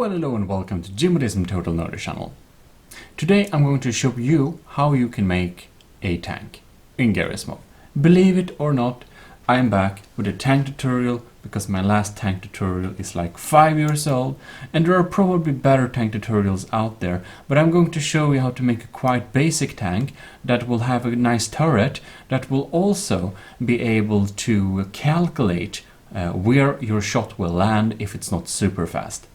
Hello and welcome to Gmodism Total Knowledge channel. Today I'm going to show you how you can make a tank in Garrysmod. Believe it or not, I am back with a tank tutorial because my last tank tutorial is like 5 years old and there are probably better tank tutorials out there, but I'm going to show you how to make a quite basic tank that will have a nice turret that will also be able to calculate where your shot will land if it's not super fast.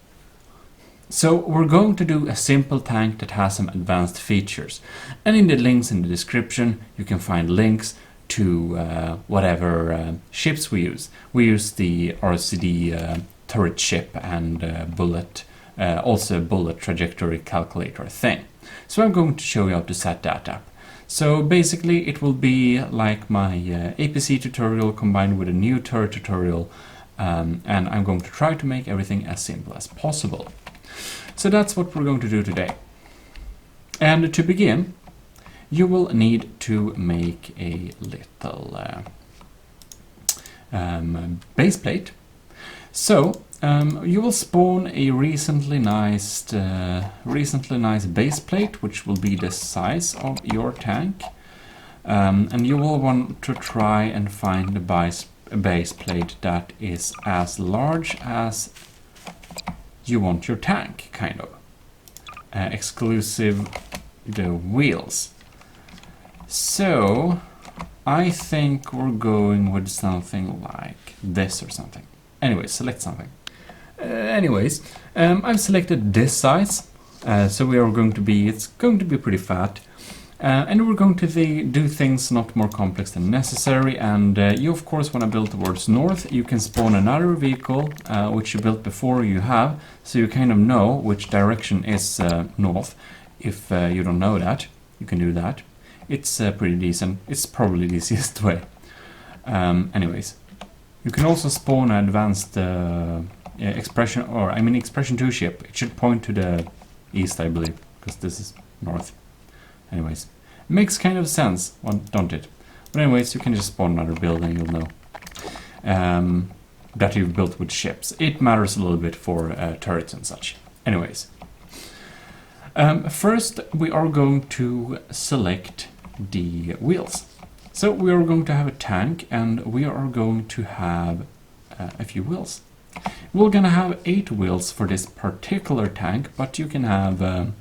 So we're going to do a simple tank that has some advanced features, and in the links in the description you can find links to whatever ships we use. We use the RCD turret ship and bullet, also a bullet trajectory calculator thing. So I'm going to show you how to set that up. So basically it will be like my APC tutorial combined with a new turret tutorial, and I'm going to try to make everything as simple as possible. So that's what we're going to do today. And to begin, you will need to make a little base plate. So you will spawn a recently nice base plate, which will be the size of your tank, and you will want to try and find a base plate that is as large as you want your tank, kind of exclusive the wheels. So I think we're going with something like this or something. Anyways, select something. I've selected this size, so we are going to be, it's going to be pretty fat, and we're going to do things not more complex than necessary. And you of course want to build towards north. You can spawn another vehicle which you built before you have, so you kind of know which direction is north. If you don't know that, you can do that. It's pretty decent. It's probably the easiest way. Anyways, you can also spawn an advanced Expression 2 ship. It should point to the east, I believe, because this is north. Anyways, it makes kind of sense, don't it? But anyways, you can just spawn another building, you'll know that you've built with ships. It matters a little bit for turrets and such. Anyways, first we are going to select the wheels. So we are going to have a tank and we are going to have a few wheels. We're gonna have 8 wheels for this particular tank, but you can have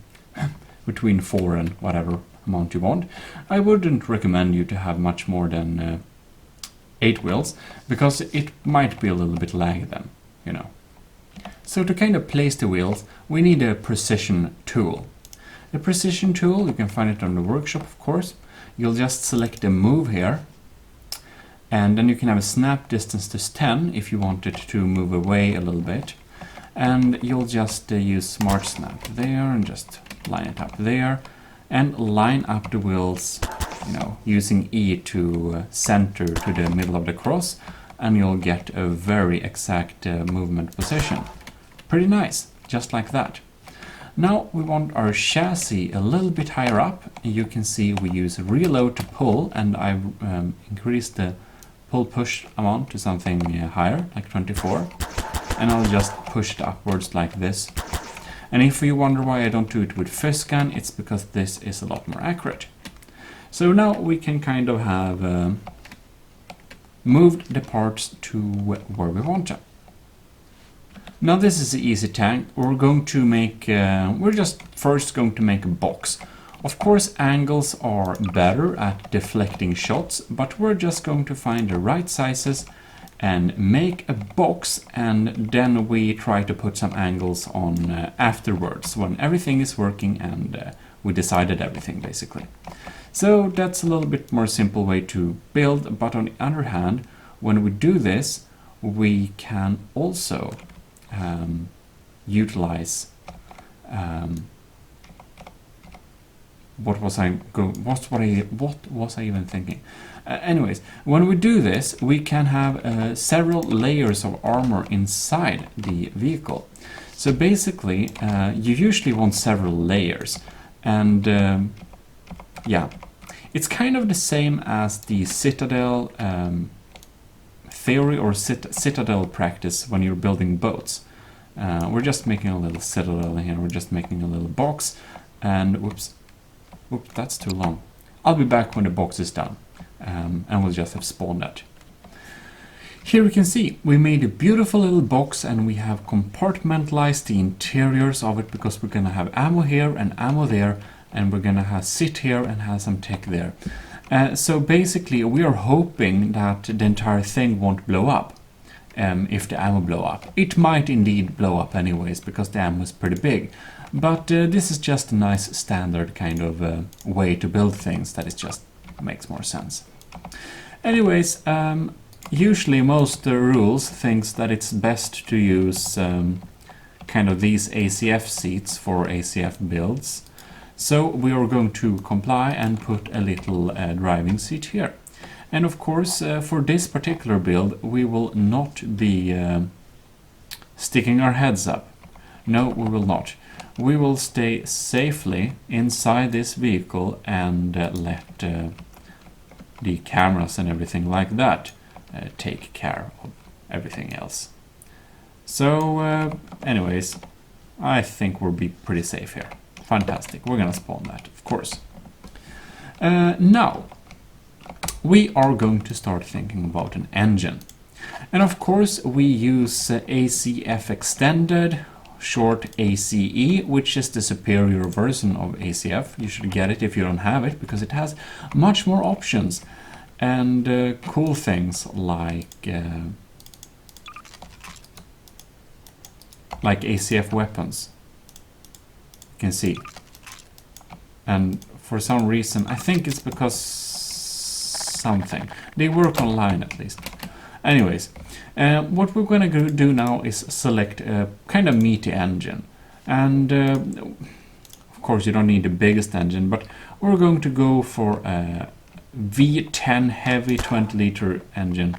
between 4 and whatever amount you want. I wouldn't recommend you to have much more than 8 wheels, because it might be a little bit laggy then, you know. So to kind of place the wheels, we need a precision tool. The precision tool, you can find it on the workshop, of course. You'll just select the move here, and then you can have a snap distance to 10 if you want it to move away a little bit. And you'll just use smart snap there and just line it up there and line up the wheels, you know, using E to center to the middle of the cross, and you'll get a very exact movement position. Pretty nice, just like that. Now we want our chassis a little bit higher up. You can see we use reload to pull, and I've increased the pull push amount to something higher, like 24. And I'll just push it upwards like this. And if you wonder why I don't do it with scan, it's because this is a lot more accurate. So now we can kind of have moved the parts to where we want them. Now this is an easy tank. We're going to make, we're just first going to make a box. Of course angles are better at deflecting shots, but we're just going to find the right sizes and make a box, and then we try to put some angles on afterwards when everything is working and we decided everything basically. So that's a little bit more simple way to build, but on the other hand, when we do this, we can also utilize what was I even thinking? Anyways, when we do this, we can have several layers of armor inside the vehicle. So basically, you usually want several layers, and yeah, it's kind of the same as the Citadel theory or Citadel practice when you're building boats. We're just making a little citadel here. We're just making a little box. And whoops, that's too long. I'll be back when the box is done. And we'll just have spawned that. Here we can see we made a beautiful little box, and we have compartmentalized the interiors of it, because we're gonna have ammo here and ammo there, and we're gonna have sit here and have some tech there. So basically we are hoping that the entire thing won't blow up. If the ammo blow up. It might indeed blow up anyways, because the ammo is pretty big. But this is just a nice standard kind of way to build things that it just makes more sense. Anyways, usually most rules thinks that it's best to use kind of these ACF seats for ACF builds. So we are going to comply and put a little driving seat here. And of course, for this particular build, we will not be sticking our heads up. No, we will not. We will stay safely inside this vehicle and let the cameras and everything like that take care of everything else. So, anyways, I think we'll be pretty safe here. Fantastic. We're gonna spawn that, of course. Now, we are going to start thinking about an engine. And of course we use ACF Extended, short ACE, which is the superior version of ACF. You should get it if you don't have it, because it has much more options and cool things like ACF weapons. You can see. And for some reason, I think it's because something. They work online at least. Anyways, what we're going to do now is select a kind of meaty engine. And of course you don't need the biggest engine, but we're going to go for a V10 heavy 20-liter engine.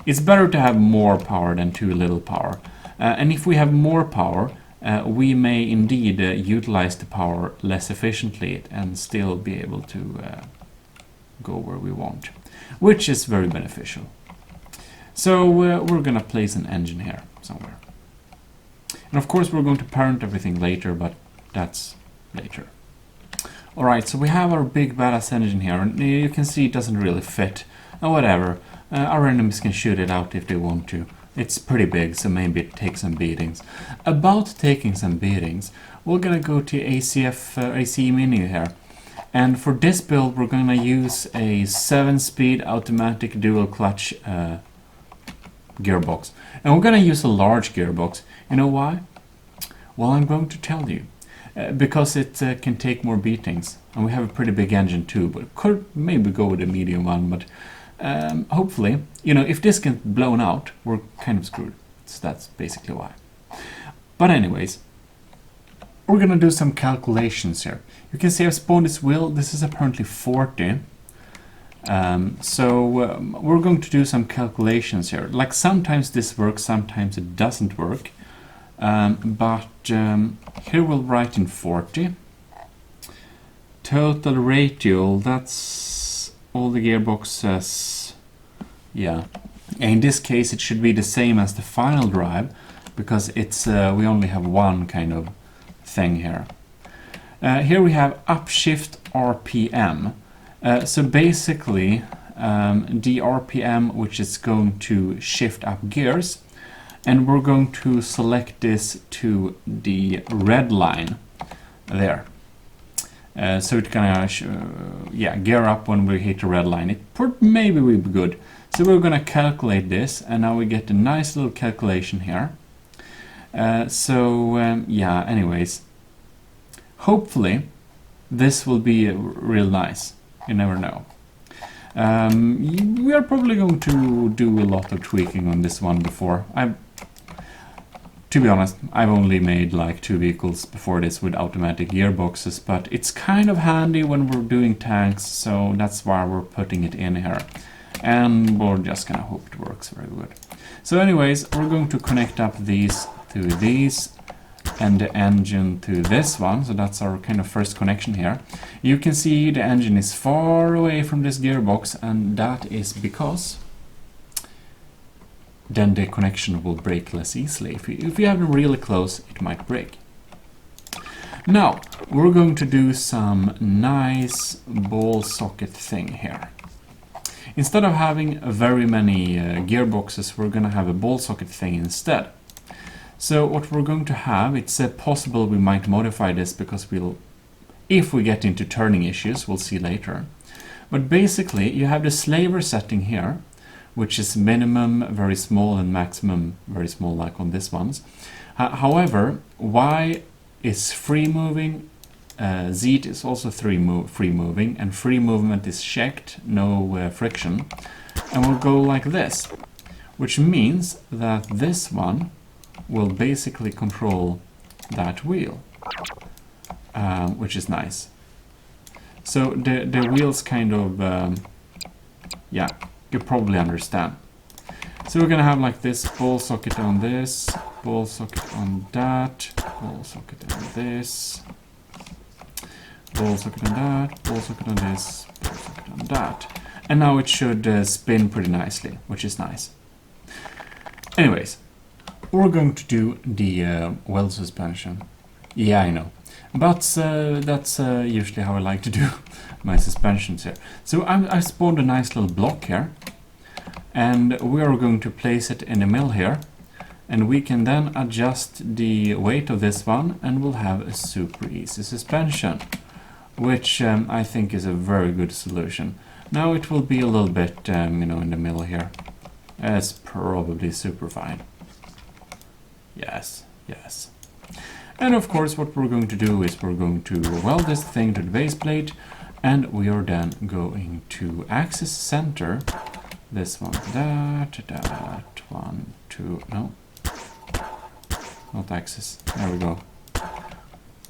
It's better to have more power than too little power. And if we have more power, we may indeed utilize the power less efficiently and still be able to go where we want, which is very beneficial. So we're gonna place an engine here somewhere. And of course we're going to parent everything later, but that's later. Alright, so we have our big badass engine here, and you can see it doesn't really fit. Whatever, our enemies can shoot it out if they want to. It's pretty big, so maybe it takes some beatings. About taking some beatings, we're gonna go to ACF ACE menu here. And for this build, we're going to use a 7-speed automatic dual clutch gearbox. And we're going to use a large gearbox. You know why? Well, I'm going to tell you. Because it can take more beatings. And we have a pretty big engine too, but could maybe go with a medium one. But hopefully, you know, if this gets blown out, we're kind of screwed. So that's basically why. But anyways, we're going to do some calculations here. You can see I've spawned this wheel. This is apparently 40. So we're going to do some calculations here. Like sometimes this works, sometimes it doesn't work. But here we'll write in 40. Total radial, that's all the gearbox says. Yeah. In this case it should be the same as the final drive, because it's we only have one kind of thing here. Here we have upshift RPM. So basically the RPM which is going to shift up gears, and we're going to select this to the red line there. So it's gonna gear up when we hit the red line. It maybe will be good. So we're gonna calculate this, and now we get a nice little calculation here. Anyways, hopefully this will be real nice. You never know. We are probably going to do a lot of tweaking on this one before. To be honest, I've only made like 2 vehicles before this with automatic gearboxes, but it's kind of handy when we're doing tanks, so that's why we're putting it in here. And we're just gonna hope it works very good. So anyways, we're going to connect up these to these and the engine to this one, so that's our kind of first connection here. You can see the engine is far away from this gearbox, and that is because then the connection will break less easily. If you have them really close, it might break. Now, we're going to do some nice ball socket thing here. Instead of having very many gearboxes, we're going to have a ball socket thing instead. So what we're going to have, it's possible we might modify this because if we get into turning issues, we'll see later. But basically, you have the slaver setting here, which is minimum very small and maximum very small, like on this ones. However, Y is free moving, Z is also free moving, and free movement is checked, no friction. And we'll go like this, which means that this one will basically control that wheel, which is nice. So the wheels kind of, yeah, you probably understand. So we're gonna have like this ball socket on this, ball socket on that, ball socket on this, ball socket on that, ball socket on this, ball socket on that. And now it should spin pretty nicely, which is nice. Anyways, we're going to do the well suspension. Yeah, I know. But that's usually how I like to do my suspensions here. So I spawned a nice little block here. And we are going to place it in the middle here. And we can then adjust the weight of this one and we'll have a super easy suspension. Which I think is a very good solution. Now it will be a little bit, you know, in the middle here. It's probably super fine. Yes, yes. And of course what we're going to do is we're going to weld this thing to the base plate, and we are then going to axis center this one, that one, two, no, not axis, there we go.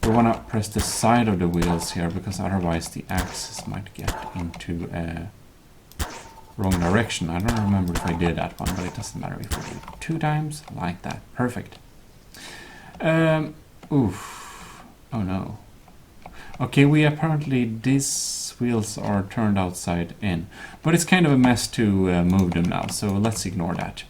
We want to press the side of the wheels here, because otherwise the axis might get into a wrong direction. I don't remember if I did that one, but it doesn't matter if we do it 2 times, like that. Perfect. Oof. Oh no. Okay, these wheels are turned outside in, but it's kind of a mess to move them now, so let's ignore that.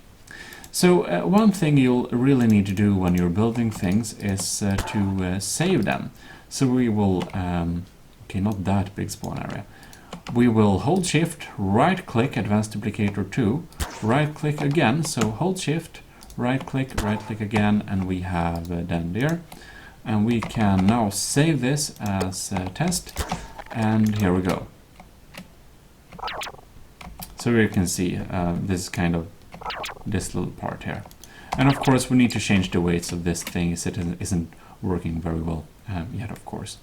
So one thing you'll really need to do when you're building things is to save them. So we will, okay, not that big spawn area. We will hold shift, right click, Advanced Duplicator 2, right click again, so hold shift, right click again, and we have then there. And we can now save this as a test, and here we go. So you can see this is kind of this little part here. And of course we need to change the weights of this thing, as it isn't working very well yet, of course.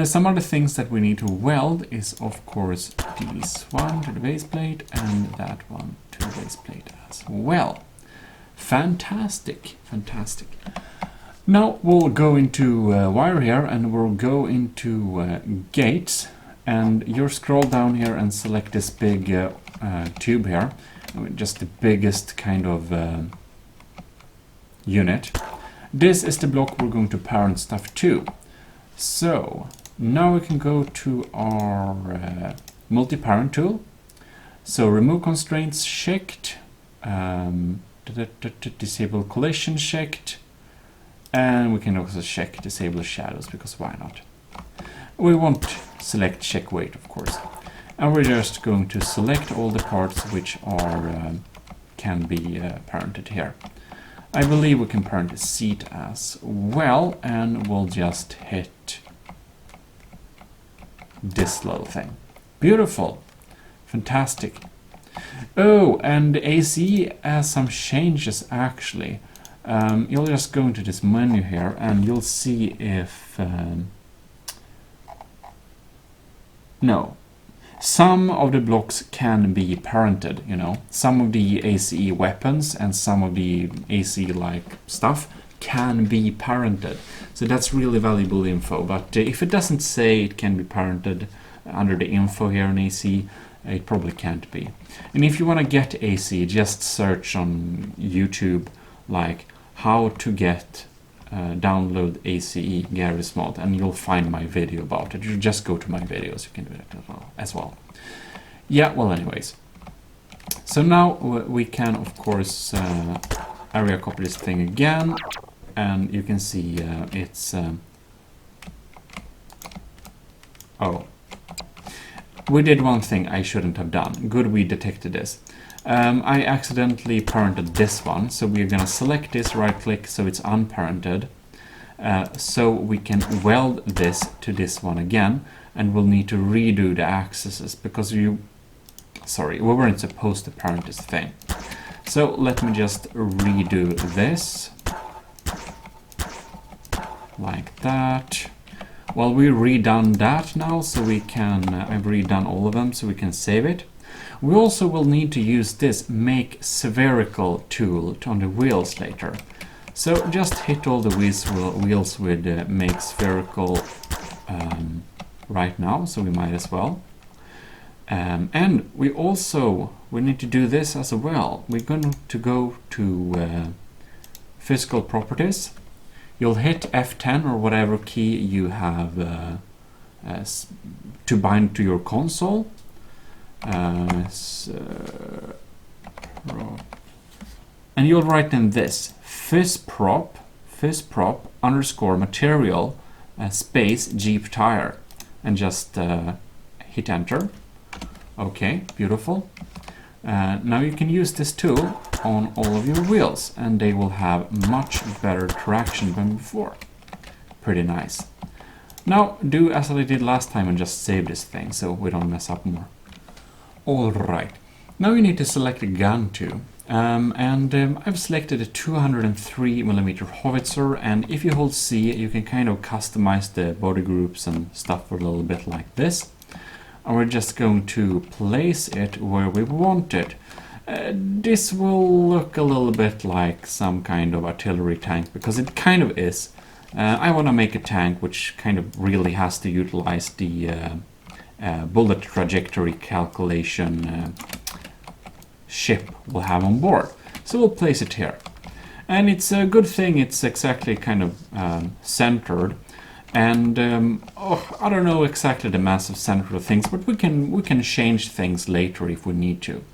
Some other things that we need to weld is of course this one to the base plate and that one to the base plate as well. Fantastic, fantastic. Now we'll go into wire here, and we'll go into gates, and you scroll down here and select this big tube here, just the biggest kind of unit. This is the block we're going to parent stuff to. So now we can go to our multi-parent tool. So remove constraints checked, disable collision checked, and we can also check disable shadows, because why not? We won't select check weight, of course. And we're just going to select all the parts which are can be parented here. I believe we can parent the seat as well, and we'll just hit this little thing. Beautiful. Fantastic. Oh, and the ACE has some changes actually. You'll just go into this menu here and you'll see if no, some of the blocks can be parented, you know, some of the ACE weapons and some of the ACE like stuff can be parented, so that's really valuable info. But if it doesn't say it can be parented under the info here in ACE, it probably can't be. And if you want to get ACE, just search on YouTube like how to get download ACE Garrysmod, and you'll find my video about it. You just go to my videos, you can do that as well. Yeah, well anyways. So now we can, of course, area copy this thing again, and you can see it's... oh. We did one thing I shouldn't have done. Good, we detected this. I accidentally parented this one, so we're going to select this, right-click, so it's unparented. So we can weld this to this one again, and we'll need to redo the axes because we weren't supposed to parent this thing. So let me just redo this like that. Well, we redone that now, so we can, I've redone all of them, so we can save it. We also will need to use this make spherical tool on the wheels later. So just hit all the wheels with make spherical right now, so we might as well. And we need to do this as well. We're going to go to physical properties. You'll hit F10 or whatever key you have to bind to your console. And you'll write in this physprop underscore material space Jeep tire, and just hit enter. Okay, beautiful. Now you can use this tool on all of your wheels, and they will have much better traction than before. Pretty nice. Now do as I did last time and just save this thing so we don't mess up more. Alright, now you need to select a gun too. I've selected a 203mm howitzer, and if you hold C you can kind of customize the body groups and stuff a little bit like this. And we're just going to place it where we want it. This will look a little bit like some kind of artillery tank, because it kind of is. I want to make a tank which kind of really has to utilize the bullet trajectory calculation ship we'll have on board. So we'll place it here. And it's a good thing it's exactly kind of centered. And I don't know exactly the massive center of things, but we can change things later if we need to.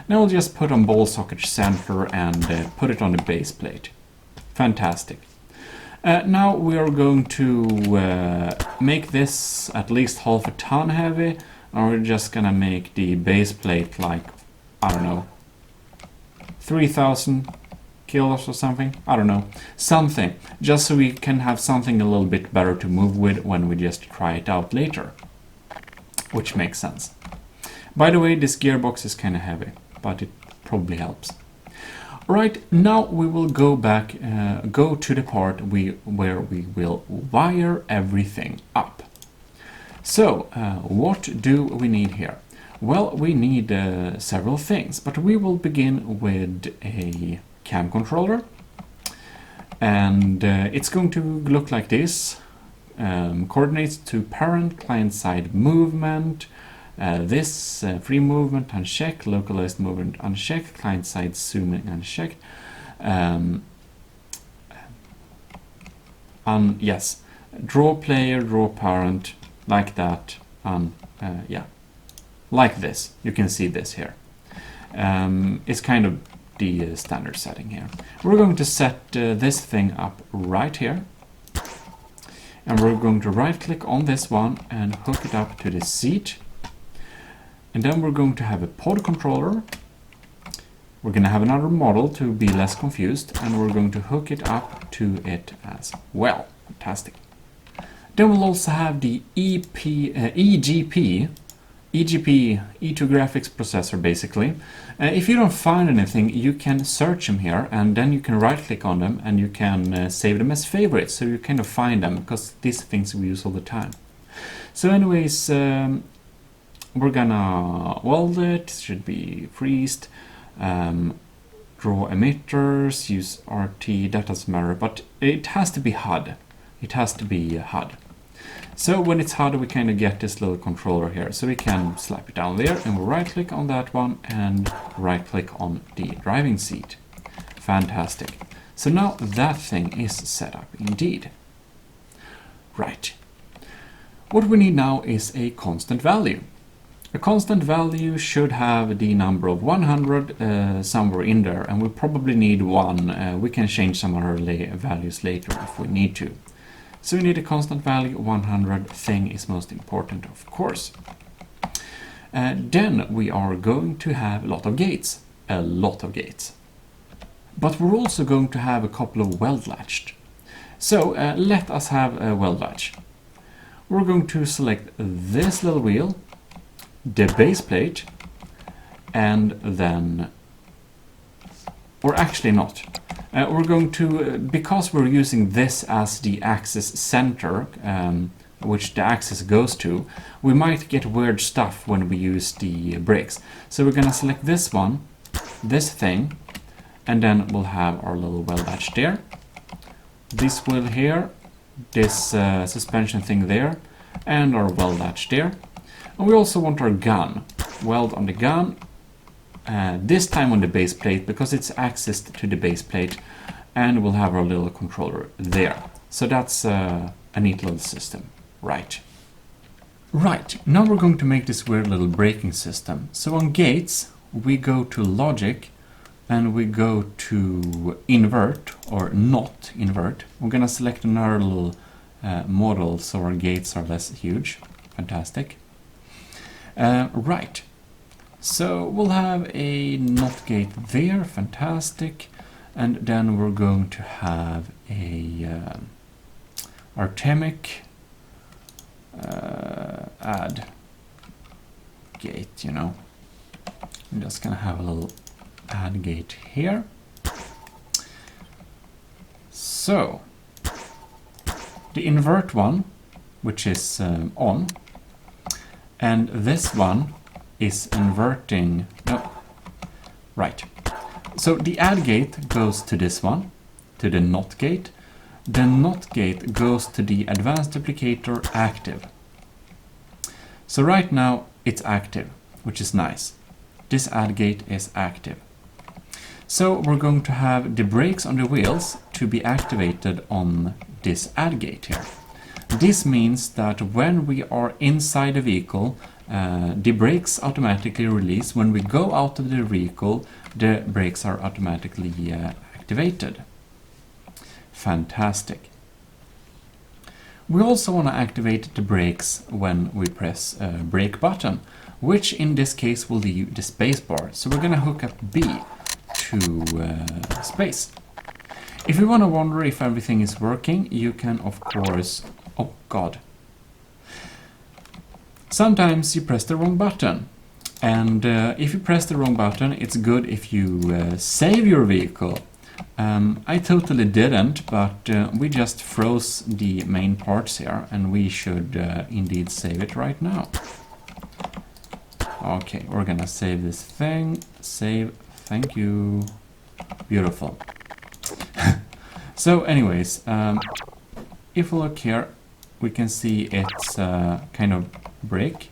Now we'll just put on ball socket center and put it on the base plate. Fantastic. Now we are going to make this at least half a ton heavy, and we're just gonna make the base plate like, I don't know, 3,000 kilos or something, I don't know, something, just so we can have something a little bit better to move with when we just try it out later, which makes sense. By the way, this gearbox is kind of heavy, but it probably helps. Right, now we will go back, go to the part where we will wire everything up. So, what do we need here? Well, we need several things, but we will begin with a cam controller, and it's going to look like this. Coordinates to parent, client-side movement, this free movement unchecked, localized movement unchecked, client-side zooming unchecked. Yes, draw player, draw parent, like that, yeah, like this. You can see this here. It's kind of the standard setting here. We're going to set this thing up right here, and we're going to right click on this one and hook it up to the seat, and then we're going to have a pod controller. We're going to have another model to be less confused, and we're going to hook it up to it as well. Fantastic. Then we'll also have the EGP, E2 graphics processor, basically. If you don't find anything, you can search them here, and then you can right click on them and you can save them as favorites, so you kind of find them, because these things we use all the time. So anyways, we're gonna weld it. Should be freezed, draw emitters, use RT, that doesn't matter, but it has to be HUD. It has to be HUD. So when it's HUD, we kind of get this little controller here, so we can slap it down there, and we'll right click on that one and right click on the driving seat. Fantastic. So now that thing is set up indeed. Right. What we need now is a constant value. A constant value should have the number of 100 somewhere in there, and we probably need one. We can change some other values later if we need to. So we need a constant value. 100 thing is most important, of course. Then we are going to have a lot of gates. A lot of gates. But we're also going to have a couple of weld latched. So let us have a weld latch. We're going to select this little wheel, the base plate, and then, or actually not. We're going to, because we're using this as the axis center, which the axis goes to, we might get weird stuff when we use the brakes. So we're going to select this one, this thing, and then we'll have our little weld latch there. This wheel here, this suspension thing there, and our weld latch there. And we also want our gun. Weld on the gun, this time on the base plate because it's accessed to the base plate, and we'll have our little controller there. So that's a neat little system, right? Right, now we're going to make this weird little braking system. So on gates, we go to logic, and we go to invert, or not invert. We're gonna select another little model so our gates are less huge. Fantastic. Right, so we'll have a not gate there, fantastic, and then we're going to have a artemic add gate, you know. I'm just gonna have a little add gate here. So the invert one, which is on, and this one is inverting, no, right. So the add gate goes to this one, to the not gate. The not gate goes to the advanced duplicator active. So right now it's active, which is nice. This add gate is active. So we're going to have the brakes on the wheels to be activated on this add gate here. This means that when we are inside the vehicle, the brakes automatically release. When we go out of the vehicle, the brakes are automatically activated. Fantastic. We also want to activate the brakes when we press a brake button, which in this case will leave the space bar. So we're going to hook up B to space. If you want to wonder if everything is working, you can of course, oh god. Sometimes you press the wrong button, and if you press the wrong button, it's good if you save your vehicle. I totally didn't, but we just froze the main parts here, and we should indeed save it right now. Okay, we're gonna save this thing. Save, thank you. Beautiful. So anyways, if we look here, we can see it's kind of brake,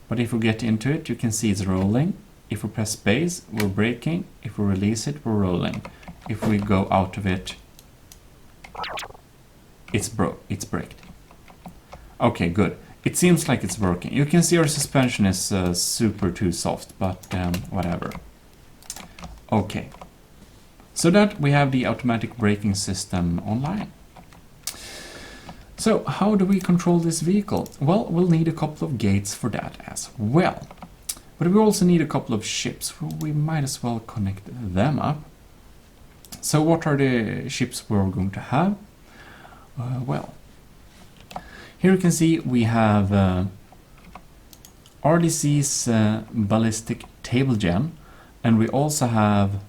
but if we get into it, you can see it's rolling. If we press space, we're braking. If we release it, we're rolling. If we go out of it, it's braked. Okay, good. It seems like it's working. You can see our suspension is super too soft, but whatever. Okay. So that we have the automatic braking system online. So how do we control this vehicle? Well, we'll need a couple of gates for that as well. But we also need a couple of ships. We might as well connect them up. So what are the ships we're going to have? Well, here you can see we have RDC's ballistic table gen, and we also have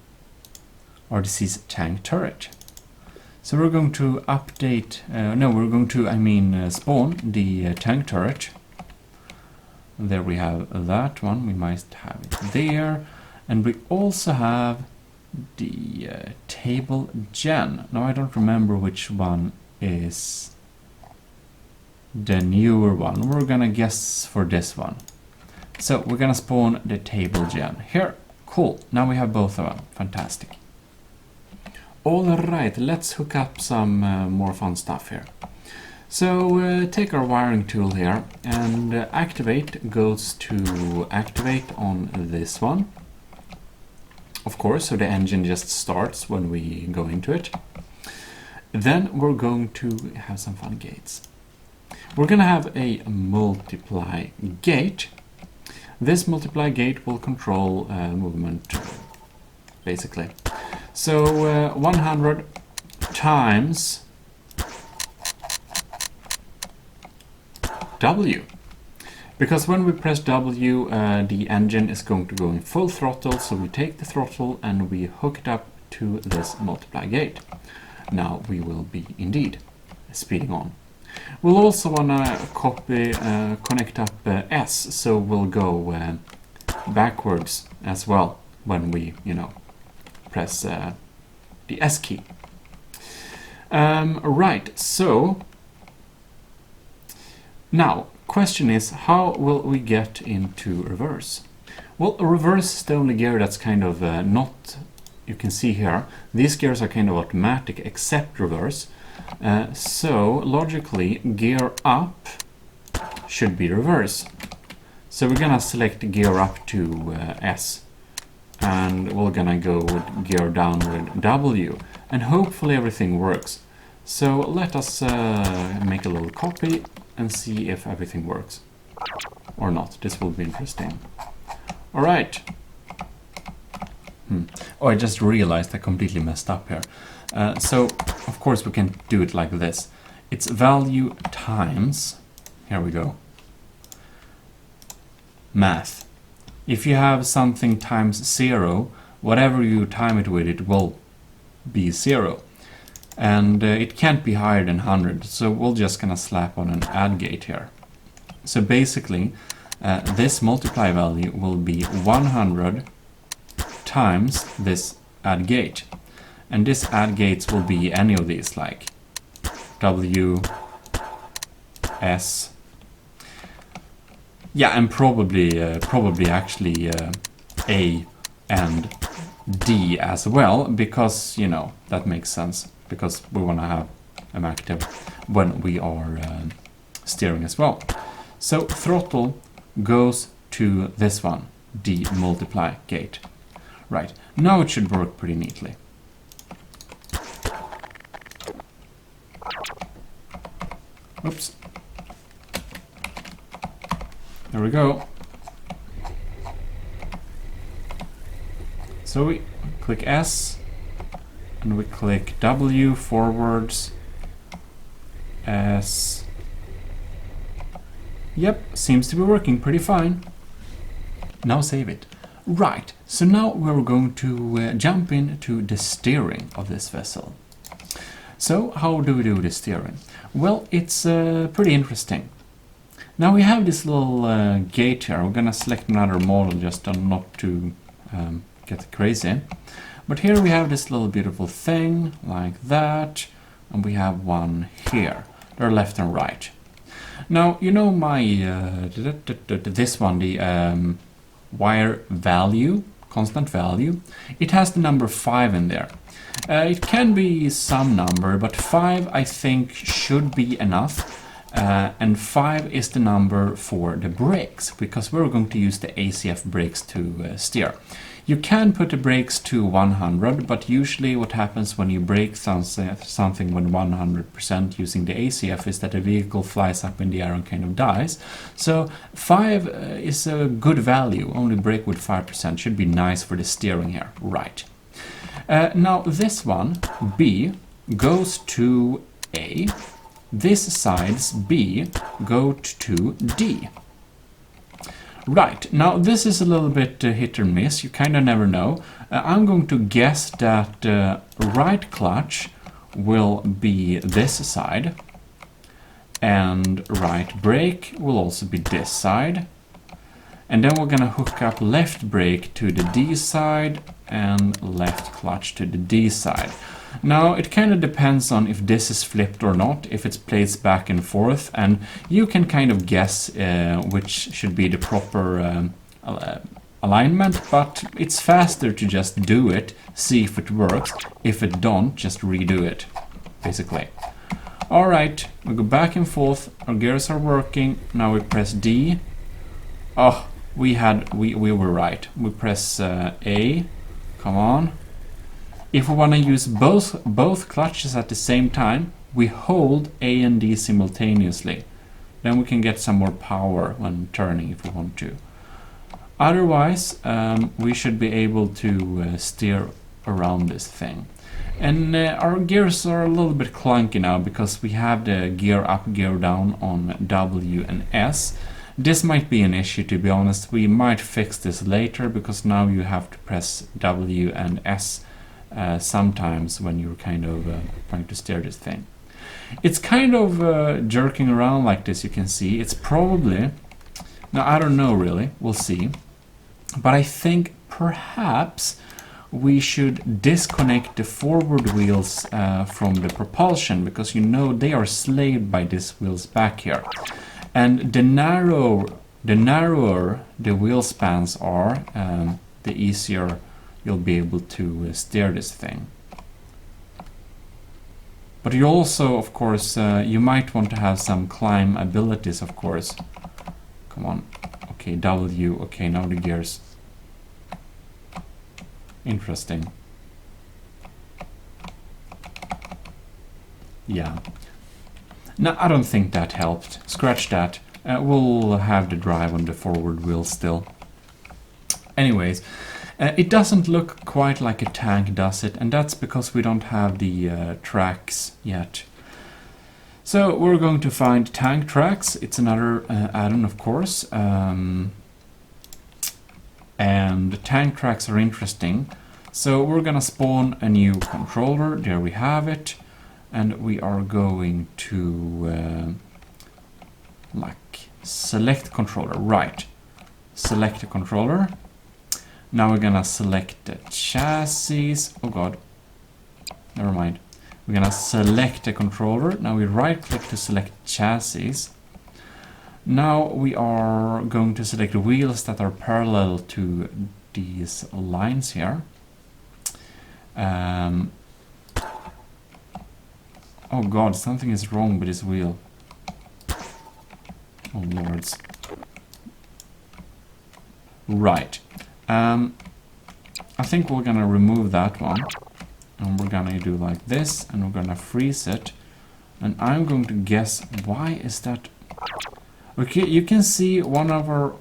RDC's tank turret. So we're going to update, spawn the tank turret. There we have that one, we might have it there. And we also have the table gen. Now I don't remember which one is the newer one. We're gonna guess for this one. So we're gonna spawn the table gen here. Cool, now we have both of them, fantastic. Alright, let's hook up some more fun stuff here. So take our wiring tool here, and activate goes to activate on this one. Of course, so the engine just starts when we go into it. Then we're going to have some fun gates. We're going to have a multiply gate. This multiply gate will control movement, basically. So 100 times W. Because when we press W, the engine is going to go in full throttle, so we take the throttle and we hook it up to this multiply gate. Now we will be indeed speeding on. We'll also want to connect up S, so we'll go backwards as well when we, press the S key. Right, so now question is, how will we get into reverse? Well, reverse is the only gear that's kind of not, you can see here, these gears are kind of automatic except reverse. So logically, gear up should be reverse. So we're gonna select gear up to S, and we're gonna go with gear down with W, and hopefully everything works. So let us make a little copy and see if everything works or not. This will be interesting. All right. Oh, I just realized I completely messed up here. So, of course, we can do it like this. It's value times, here we go, math. If you have something times 0, whatever you time it with, it will be 0. And it can't be higher than 100, so we're just gonna slap on an add gate here. So basically, this multiply value will be 100 times this add gate. And this add gates will be any of these, like W, S, yeah, and probably actually A and D as well, because that makes sense, because we want to have them active when we are steering as well. So throttle goes to this one, the multiply gate. Right, now it should work pretty neatly. Oops. There we go. So we click S and we click W forwards. S. Yep, seems to be working pretty fine. Now save it. Right, so now we're going to jump into the steering of this vessel. So how do we do the steering? Well, it's pretty interesting. Now we have this little gate here. We're gonna select another model just not to get crazy. But here we have this little beautiful thing like that, and we have one here. They're left and right. Now my this one, the wire value, constant value, it has the number 5 in there. It can be some number, but 5 I think should be enough. And 5 is the number for the brakes, because we're going to use the ACF brakes to steer. You can put the brakes to 100, but usually what happens when you brake something with 100% using the ACF is that the vehicle flies up in the air and kind of dies. So 5 is a good value. Only brake with 5% should be nice for the steering here. Right. Now this one, B, goes to A. This side's B go to D. Right, now this is a little bit hit or miss, you kind of never know. I'm going to guess that right clutch will be this side, and right brake will also be this side. And then we're going to hook up left brake to the D side and left clutch to the D side. Now it kind of depends on if this is flipped or not, if it's placed back and forth, and you can kind of guess which should be the proper alignment, but it's faster to just do it, see if it works. If it don't, just redo it, basically. Alright, we go back and forth, our gears are working, now we press D. Oh, we were right. We press A, come on. If we want to use both clutches at the same time, we hold A and D simultaneously. Then we can get some more power when turning if we want to. Otherwise, we should be able to steer around this thing. And our gears are a little bit clunky now because we have the gear up, gear down on W and S. This might be an issue, to be honest. We might fix this later because now you have to press W and S sometimes when you're kind of trying to steer this thing. It's kind of jerking around like this, you can see. It's probably... Now, I don't know really. We'll see. But I think perhaps we should disconnect the forward wheels from the propulsion, because you know they are slaved by these wheels back here. And the narrower the wheel spans are, the easier you'll be able to steer this thing. But you also, of course, you might want to have some climb abilities, of course. Come on. Okay, W. Okay, now the gears. Interesting. Yeah. No, I don't think that helped. Scratch that. We'll have the drive on the forward wheel still. Anyways, it doesn't look quite like a tank, does it? And that's because we don't have the tracks yet. So we're going to find tank tracks. It's another add-on, of course. And tank tracks are interesting. So we're gonna spawn a new controller. There we have it. And we are going to like select controller. Right. Select a controller. Now we're gonna select the chassis. Oh god. Never mind. We're gonna select a controller. Now we right click to select chassis. Now we are going to select wheels that are parallel to these lines here. Oh god, something is wrong with this wheel. Oh lords. Right. I think we're gonna remove that one. And we're gonna do like this, and we're gonna freeze it. And I'm going to guess, why is that... Okay, you can see one of our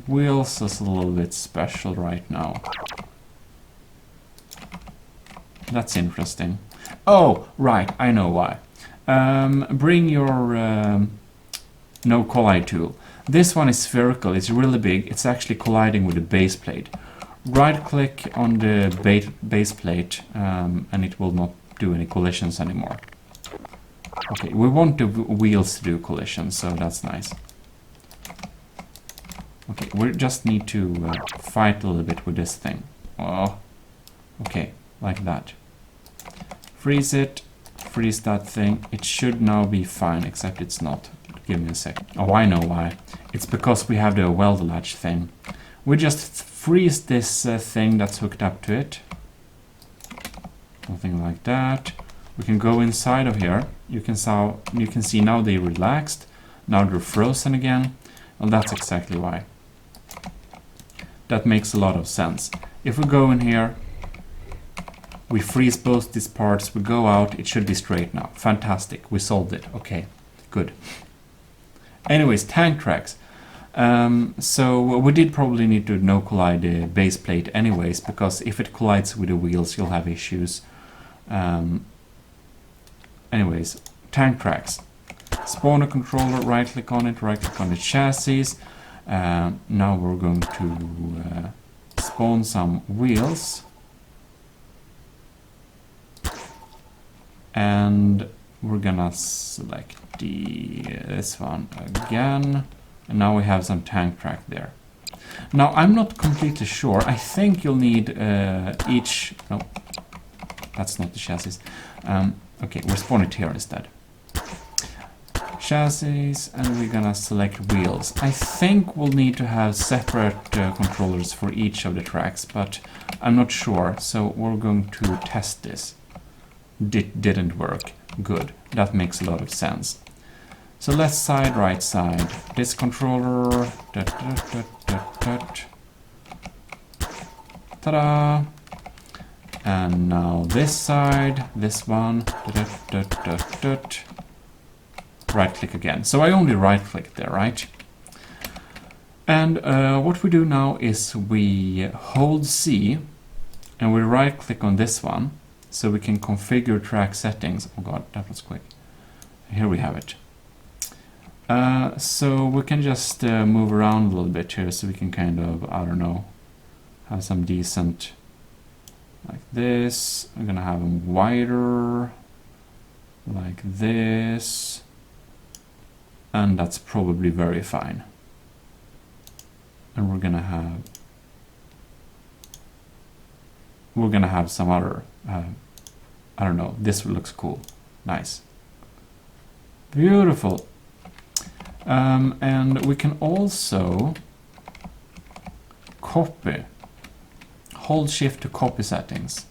wheels is a little bit special right now. That's interesting. Oh, right, I know why. Bring your no collide tool. This one is spherical, it's really big, it's actually colliding with the base plate. Right click on the base plate and it will not do any collisions anymore. Okay, we want the wheels to do collisions, so that's nice. Okay, we just need to fight a little bit with this thing. Oh, okay, like that. Freeze it, freeze that thing. It should now be fine, except it's not. Give me a sec. Oh, I know why. It's because we have the weld latch thing. We just freeze this thing that's hooked up to it. Something like that. We can go inside of here. You can see now they relaxed. Now they're frozen again. And that's exactly why. That makes a lot of sense. If we go in here, we freeze both these parts, we go out, it should be straight now. Fantastic, we solved it. Okay, good. Anyways, tank tracks. So we did probably need to no collide the base plate anyways, because if it collides with the wheels, you'll have issues. Anyways, tank tracks. Spawn a controller, right click on it, right click on the chassis. Now we're going to spawn some wheels. And we're gonna select this one again. And now we have some tank track there. Now I'm not completely sure. I think you'll need each... No, that's not the chassis. Okay, we'll spawn it here instead. Chassis, and we're gonna select wheels. I think we'll need to have separate controllers for each of the tracks, but I'm not sure. So we're going to test this. Didn't work. Good, that makes a lot of sense. So left side, right side. This controller. Ta-da! And now this side, this one. Right click again. So I only right click there, right? And what we do now is we hold C and we right click on this one so we can configure track settings. Oh god, that was quick. Here we have it. So we can just move around a little bit here so we can kind of, I don't know, have some decent, like this. I'm gonna have them wider, like this, and that's probably very fine. And we're gonna have some other, I don't know, this looks cool. Nice. Beautiful. And we can also copy. Hold shift to copy settings.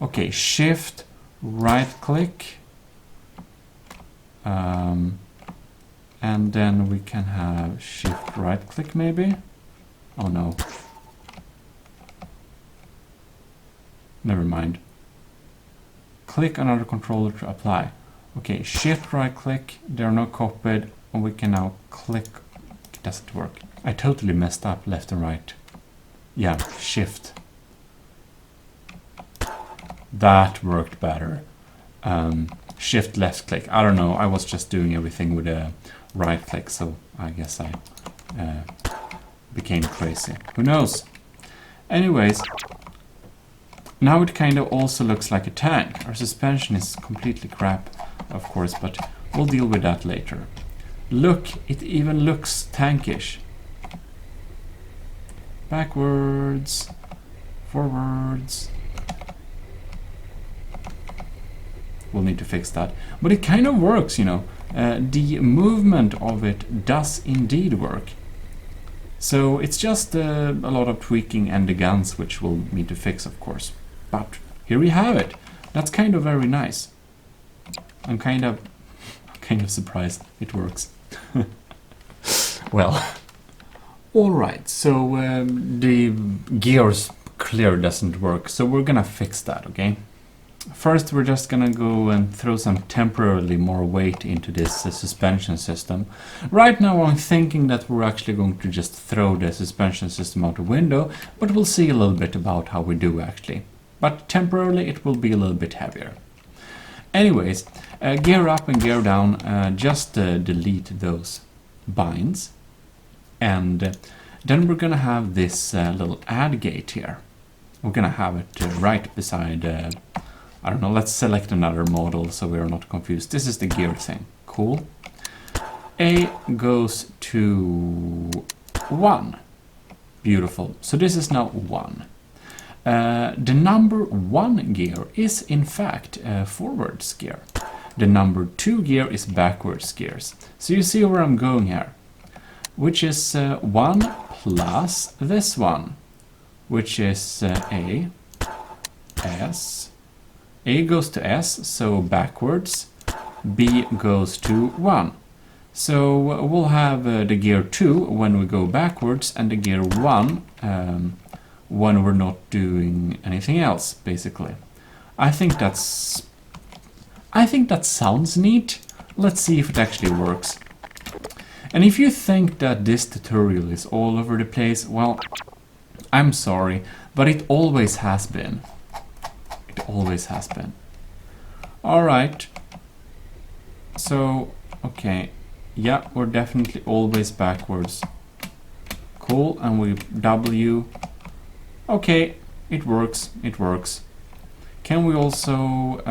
Okay, shift, right click. And then we can have shift right click maybe. Oh no. Never mind. Click another controller to apply. Okay, shift right click, they're not copied, and we can now click. It doesn't work. I totally messed up left and right. Yeah, shift. That worked better. Shift left click. I don't know, I was just doing everything with a right click, so I guess I became crazy. Who knows? Anyways, now it kind of also looks like a tank. Our suspension is completely crap, of course, but we'll deal with that later. Look, it even looks tankish. Backwards, forwards. We'll need to fix that. But it kind of works, you know. The movement of it does indeed work. So it's just a lot of tweaking and the guns which we'll need to fix, of course. But here we have it. That's kind of very nice. I'm kind of surprised it works. Well, all right. So the gears clear doesn't work. So we're gonna fix that, okay? First, we're just gonna go and throw some temporarily more weight into this suspension system. Right now I'm thinking that we're actually going to just throw the suspension system out the window, but we'll see a little bit about how we do actually. But temporarily it will be a little bit heavier. Anyways, gear up and gear down, just delete those binds. And then we're gonna have this little add gate here. We're gonna have it right beside I don't know, let's select another model so we're not confused. This is the gear thing. Cool. A goes to 1. Beautiful. So this is now 1. The number 1 gear is in fact forwards gear. The number 2 gear is backwards gears. So you see where I'm going here. Which is 1 plus this one. Which is A, S. A goes to S, so backwards. B goes to 1. So we'll have the gear 2 when we go backwards and the gear 1 when we're not doing anything else, basically. I think that sounds neat. Let's see if it actually works. And if you think that this tutorial is all over the place, well, I'm sorry, but it always has been. Always has been. Alright. So, okay. Yeah, we're definitely always backwards. Cool, and we W. Okay, it works, it works. Can we also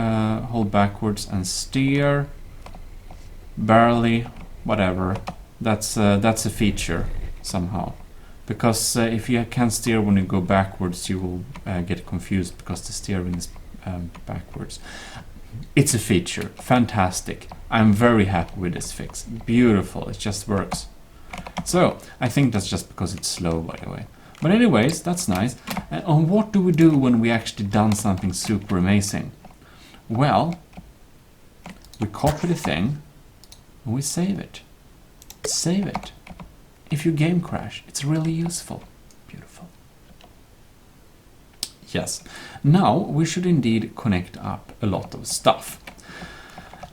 hold backwards and steer? Barely, whatever. That's a feature, somehow. Because if you can't steer when you go backwards, you will get confused because the steering is backwards. It's a feature. Fantastic. I'm very happy with this fix. Beautiful. It just works. So, I think that's just because it's slow, by the way. But anyways, that's nice. And what do we do when we actually done something super amazing? Well, we copy the thing, and we save it. Save it. If your game crash, it's really useful. Beautiful. Yes. Now we should indeed connect up a lot of stuff.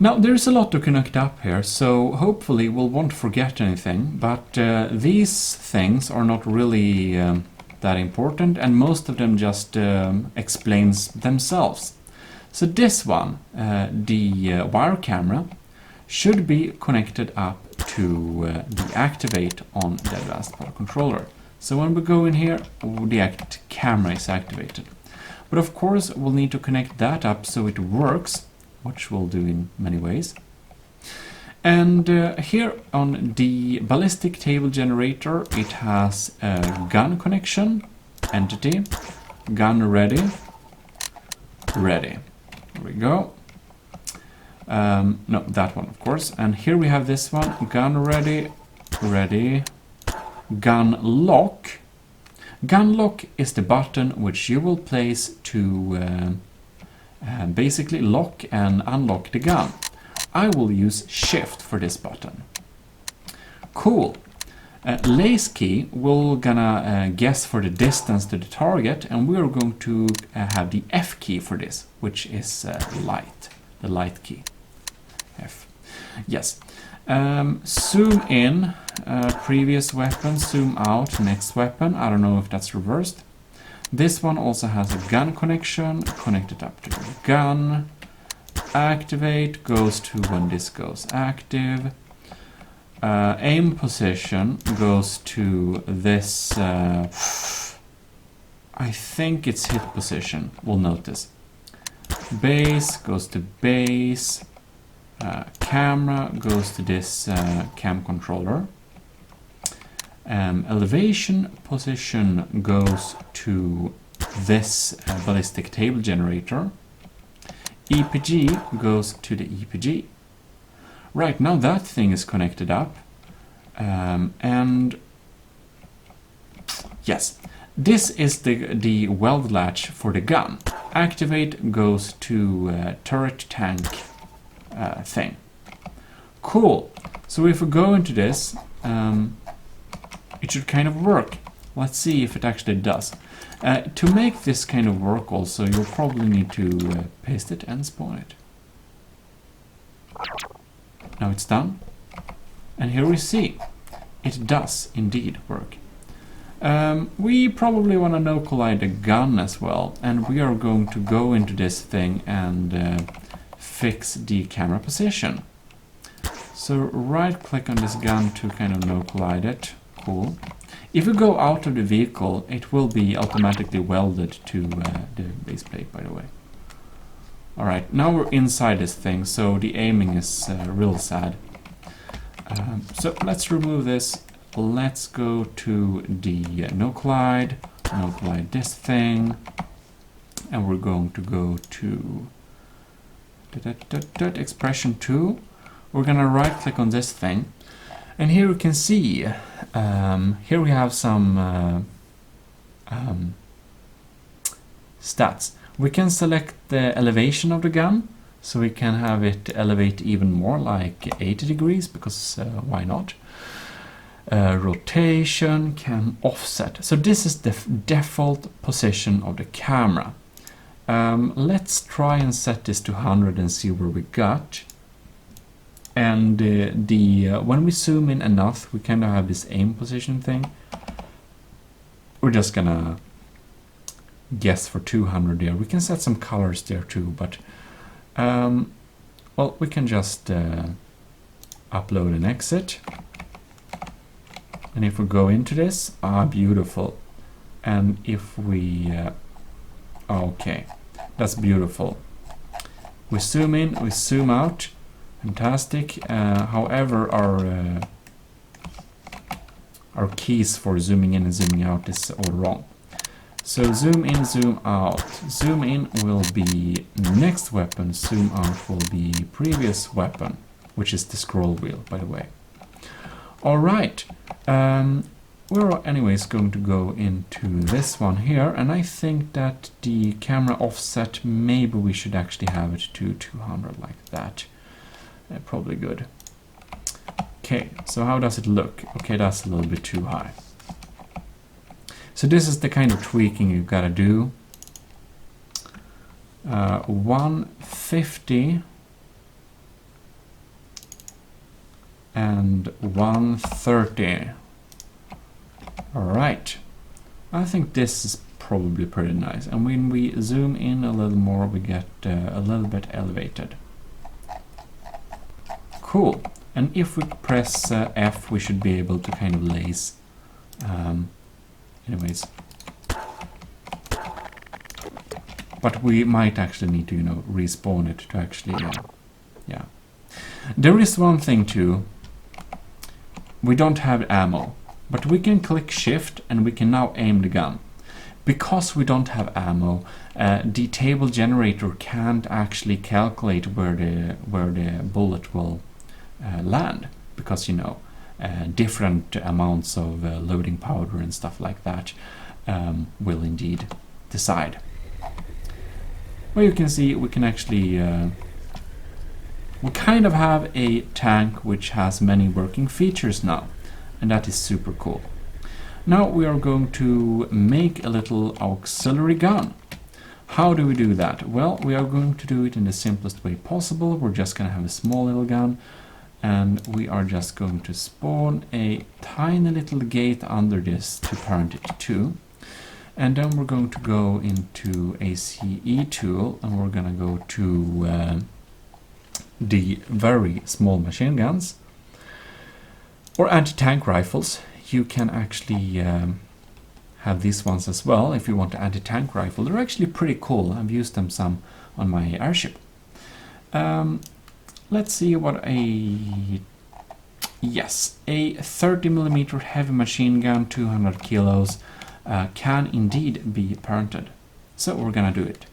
Now there's a lot to connect up here, so hopefully we won't forget anything, but these things are not really that important, and most of them just explains themselves. So this one, the wire camera, should be connected up to the activate on the advanced power controller. So when we go in here, the camera is activated. But of course we'll need to connect that up so it works, which we'll do in many ways. And here on the ballistic table generator, it has a gun connection, entity, gun ready, ready. There we go. No, that one, of course. And here we have this one, gun ready, ready, gun lock. Gun lock is the button which you will place to basically lock and unlock the gun. I will use shift for this button. Cool. Lace key, we're gonna guess for the distance to the target, and we're going to have the F key for this, which is light, the light key. F. Yes. Zoom in, previous weapon, zoom out, next weapon. I don't know if that's reversed. This one also has a gun connection, connected up to the gun. Activate goes to when this goes active. Aim position goes to this, I think it's hit position, we'll notice. Base goes to base. Camera goes to this cam controller. Elevation position goes to this ballistic table generator. EPG goes to the EPG. Right, now that thing is connected up. And yes, this is the weld latch for the gun. Activate goes to turret tank thing. Cool. So if we go into this, it should kind of work. Let's see if it actually does. To make this kind of work also, you'll probably need to paste it and spawn it. Now it's done. And here we see, it does indeed work. We probably want to no-collide the gun as well, and we are going to go into this thing and fix the camera position. So right-click on this gun to kind of no-collide it. Cool. If we go out of the vehicle, it will be automatically welded to the base plate, by the way. Alright, now we're inside this thing, so the aiming is real sad. So let's remove this. Let's go to the no-collide this thing, and we're going to go to expression 2. We're gonna right-click on this thing. And here you can see, here we have some stats. We can select the elevation of the gun, so we can have it elevate even more, like 80 degrees, because why not? Rotation, can offset. So this is the default position of the camera. Let's try and set this to 100 and see where we got. And when we zoom in enough, we kind of have this aim position thing. We're just gonna guess for 200 there. We can set some colors there too, but well, we can just upload and exit. And if we go into this, beautiful. And if we, okay, that's beautiful. We zoom in, we zoom out. Fantastic. However, our keys for zooming in and zooming out is all wrong. So zoom in, zoom out. Zoom in will be next weapon. Zoom out will be previous weapon, which is the scroll wheel, by the way. All right. We're anyways going to go into this one here, and I think that the camera offset, maybe we should actually have it to 200 like that. probably good. Okay, so how does it look? Okay, that's a little bit too high. So this is the kind of tweaking you've got to do. 150 and 130. All right, I think this is probably pretty nice. And when we zoom in a little more, we get a little bit elevated. Cool. And if we press F, we should be able to kind of lace. Anyways. But we might actually need to, you know, respawn it to actually, yeah. There is one thing too. We don't have ammo, but we can click Shift and we can now aim the gun. Because we don't have ammo, the table generator can't actually calculate where the bullet will land, because, you know, different amounts of loading powder and stuff like that will indeed decide. Well, you can see we can actually we kind of have a tank which has many working features now, and that is super cool. Now we are going to make a little auxiliary gun. How do we do that? Well, we are going to do it in the simplest way possible. We're just going to have a small little gun, and we are just going to spawn a tiny little gate under this to parent it to. And then we're going to go into ACE tool, and we're going to go to the very small machine guns or anti-tank rifles. You can actually have these ones as well if you want an anti-tank rifle. They're actually pretty cool. I've used them some on my airship. Let's see what a 30mm heavy machine gun, 200 kilos, can indeed be parented. So we're gonna do it.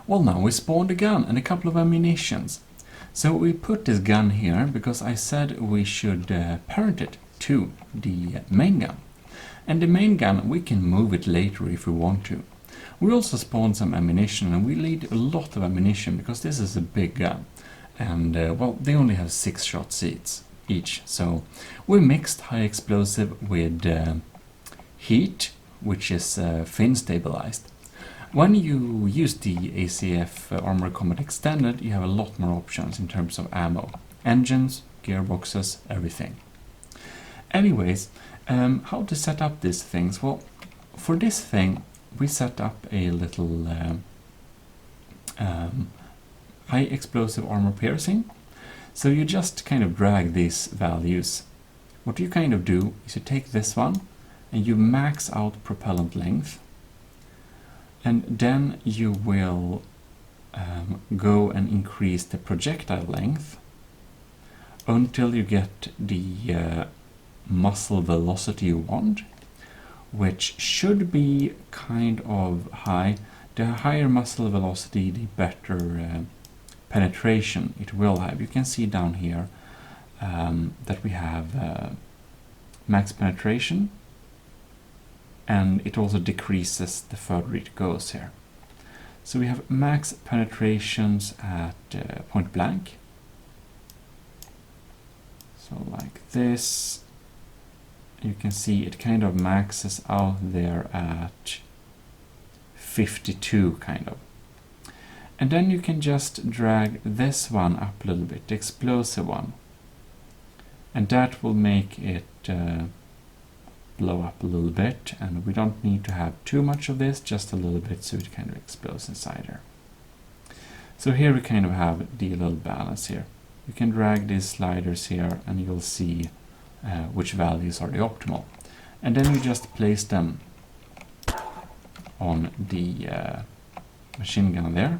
Well, now we spawned a gun and a couple of ammunitions. So we put this gun here because I said we should parent it to the main gun. And the main gun, we can move it later if we want to. We also spawned some ammunition, and we need a lot of ammunition because this is a big gun. And well, they only have 6 shot seats each. So we mixed high explosive with heat, which is fin stabilized. When you use the ACF Armor Combat Extended, you have a lot more options in terms of ammo. Engines, gearboxes, everything. Anyways, how to set up these things? Well, for this thing, we set up a little high explosive armor piercing. So you just kind of drag these values. What you kind of do is you take this one and you max out propellant length, and then you will go and increase the projectile length until you get the muzzle velocity you want, which should be kind of high. The higher muzzle velocity, the better penetration it will have. You can see down here that we have max penetration, and it also decreases the further it goes here. So we have max penetrations at point blank. So like this. You can see it kind of maxes out there at 52 kind of. And then you can just drag this one up a little bit, the explosive one. And that will make it blow up a little bit, and we don't need to have too much of this, just a little bit so it kind of explodes inside here. So here we kind of have the little balance here. You can drag these sliders here and you'll see which values are the optimal. And then you just place them on the machine gun there.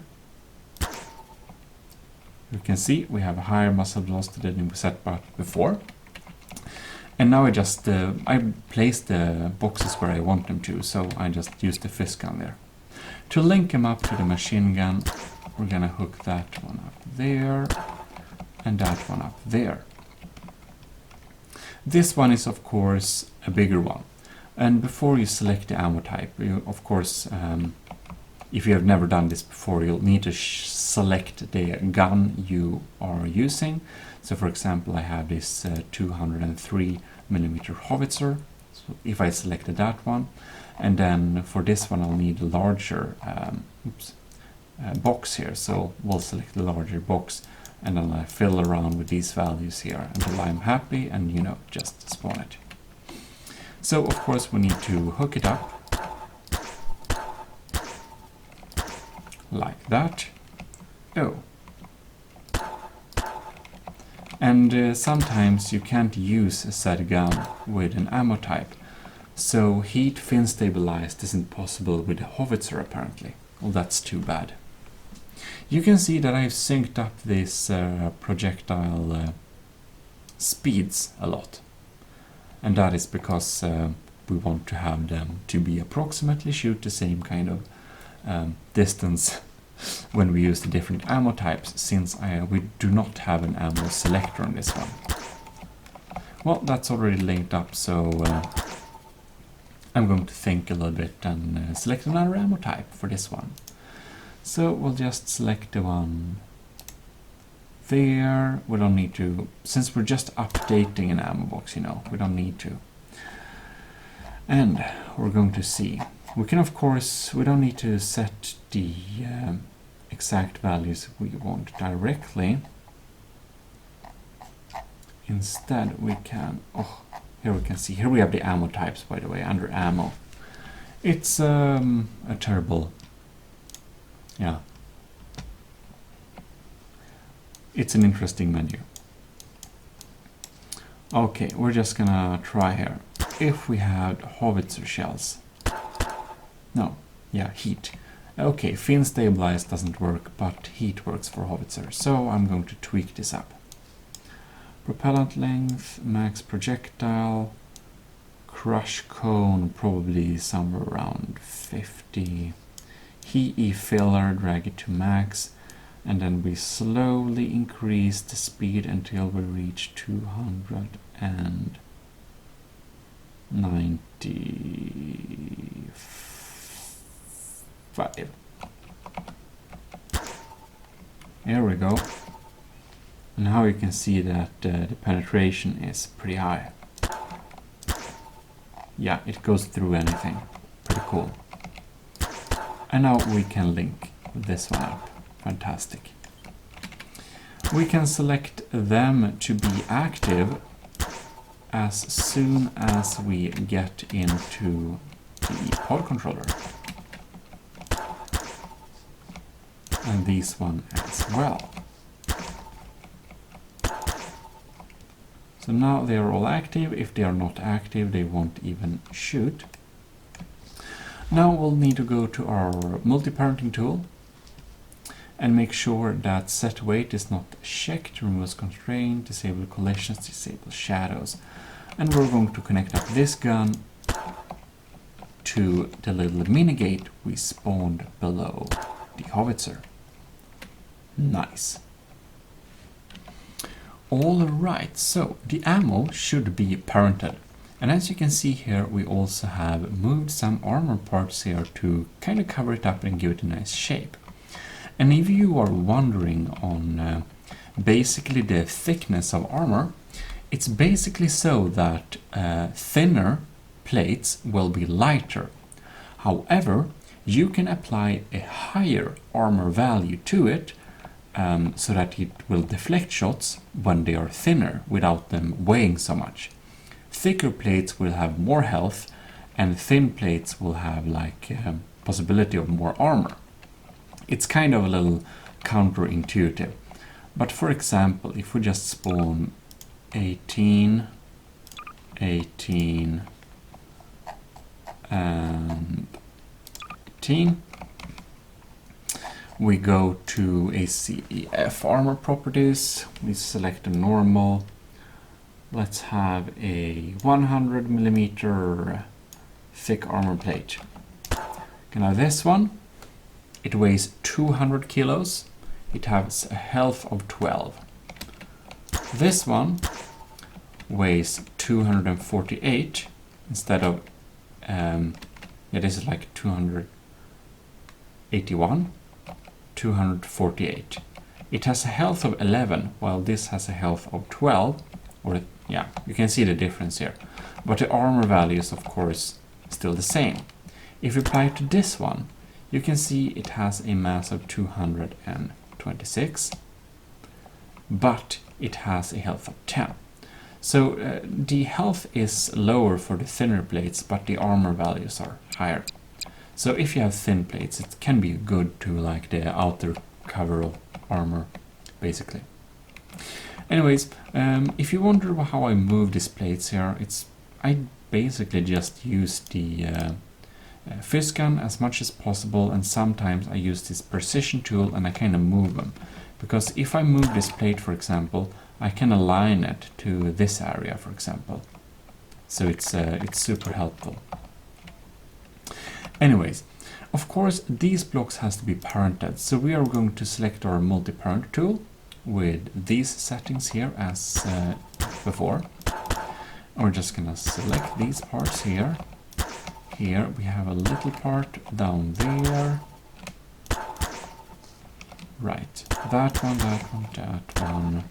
You can see we have a higher muzzle velocity than we set before. And now I placed the boxes where I want them to, so I just use the fist gun there. To link them up to the machine gun, we're gonna hook that one up there and that one up there. This one is of course a bigger one. And before you select the ammo type, you of course if you have never done this before, you'll need to select the gun you are using. So for example, I have this 203mm howitzer. So if I selected that one, and then for this one I'll need a larger box here. So we'll select the larger box, and then I fill around with these values here until I'm happy, and you know, just spawn it. So of course we need to hook it up like that. Oh. And sometimes you can't use a said gun with an ammo type. So heat fin stabilized isn't possible with a howitzer apparently. Well, that's too bad. You can see that I've synced up this projectile speeds a lot. And that is because we want to have them to be approximately shoot the same kind of distance when we use the different ammo types, since we do not have an ammo selector on this one. Well, that's already linked up, so I'm going to think a little bit and select another ammo type for this one. So we'll just select the one there. We don't need to, since we're just updating an ammo box, you know, we don't need to. And we're going to see. We can, of course, we don't need to set the exact values we want directly. Instead, we can, oh, here we can see, here we have the ammo types, by the way, under ammo. It's a terrible, yeah. It's an interesting menu. Okay, we're just gonna try here. If we had howitzer shells, no, yeah, heat. Okay, fin stabilized doesn't work, but heat works for howitzer. So I'm going to tweak this up. Propellant length, max projectile, crush cone, probably somewhere around 50. HE filler, drag it to max, and then we slowly increase the speed until we reach 295. Here we go. And now you can see that the penetration is pretty high. Yeah, it goes through anything. Pretty cool. And now we can link this one up. Fantastic. We can select them to be active as soon as we get into the pod controller. And these one as well. So now they are all active. If they are not active, they won't even shoot. Now we'll need to go to our multi-parenting tool and make sure that set weight is not checked, removes constraint, disable collisions, disable shadows. And we're going to connect up this gun to the little minigate we spawned below the howitzer. Nice. Alright, so the ammo should be parented. And as you can see here, we also have moved some armor parts here to kind of cover it up and give it a nice shape. And if you are wondering on basically the thickness of armor, it's basically so that thinner plates will be lighter. However, you can apply a higher armor value to it so that it will deflect shots when they are thinner without them weighing so much. Thicker plates will have more health, and thin plates will have like possibility of more armor. It's kind of a little counterintuitive. But for example, if we just spawn 18, 18, and 18, we go to ACF armor properties, we select a normal, let's have a 100mm thick armor plate. Okay, now this one, it weighs 200 kilos, it has a health of 12. This one weighs 248 instead of, yeah, this is like 200. 81, 248. It has a health of 11, while this has a health of 12. Or yeah, you can see the difference here. But the armor value is of course still the same. If we apply it to this one, you can see it has a mass of 226, but it has a health of 10. So the health is lower for the thinner plates, but the armor values are higher. So if you have thin plates, it can be good to like the outer cover of armor, basically. Anyways, if you wonder how I move these plates here, I basically just use the fizz gun as much as possible, and sometimes I use this precision tool and I kind of move them. Because if I move this plate, for example, I can align it to this area, for example. So it's super helpful. Anyways, of course, these blocks has to be parented. So we are going to select our multi-parent tool with these settings here as before. And we're just gonna select these parts here. Here we have a little part down there. Right, that one, that one, that one.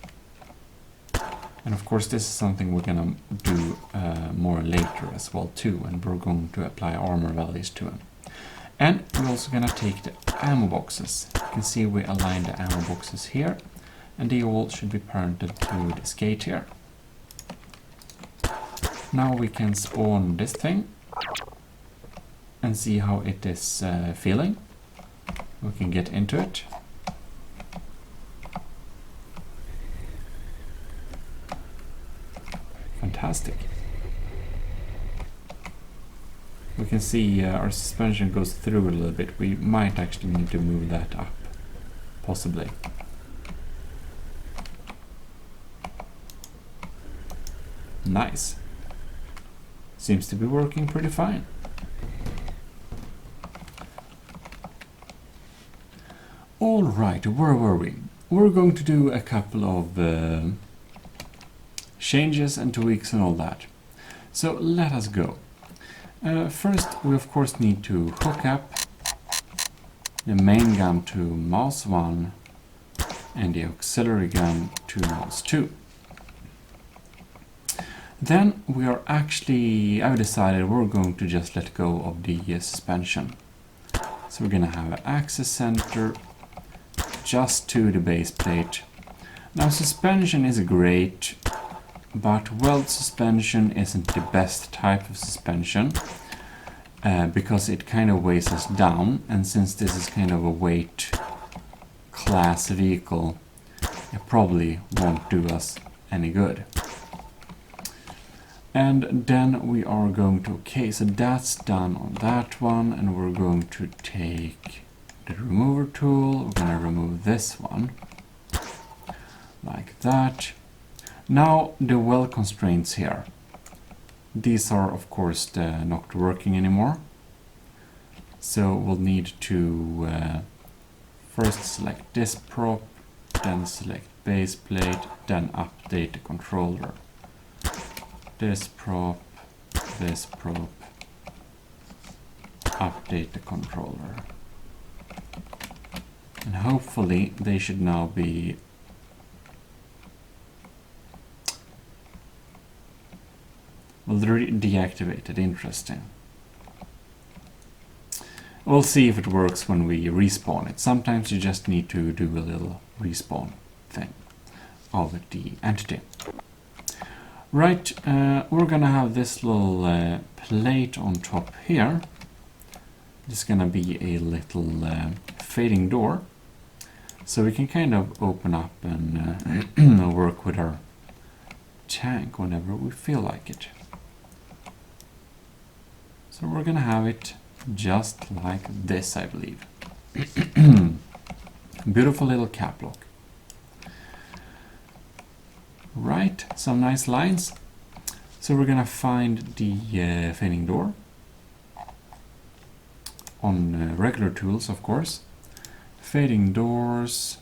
And of course this is something we're gonna do more later as well too, and we're going to apply armor values to them. And we're also gonna take the ammo boxes. You can see we align the ammo boxes here, and they all should be parented to this gate here. Now we can spawn this thing and see how it is feeling. We can get into it. Fantastic. We can see our suspension goes through a little bit. We might actually need to move that up, possibly. Nice. Seems to be working pretty fine. Alright, where were we? We're going to do a couple of changes and tweaks and all that. So let us go. First, we of course need to hook up the main gun to mouse 1 and the auxiliary gun to mouse 2. Then we are actually, I've decided we're going to just let go of the suspension. So we're gonna have an access center just to the base plate. Now suspension is great, but weld suspension isn't the best type of suspension because it kind of weighs us down, and since this is kind of a weight class vehicle, it probably won't do us any good. And then we are going to, okay, so that's done on that one, and we're going to take the remover tool. We're going to remove this one like that. Now the weld constraints here. These are of course not working anymore. So we'll need to first select this prop, then select base plate, then update the controller. This prop, update the controller. And hopefully they should now be well, they're deactivated. Interesting. We'll see if it works when we respawn it. Sometimes you just need to do a little respawn thing of the entity. Right, we're gonna have this little plate on top here. It's gonna be a little fading door. So we can kind of open up and work with our tank whenever we feel like it. So we're gonna have it just like this, I believe. Beautiful little cap lock. Right, some nice lines. So we're gonna find the fading door on regular tools, of course. Fading doors,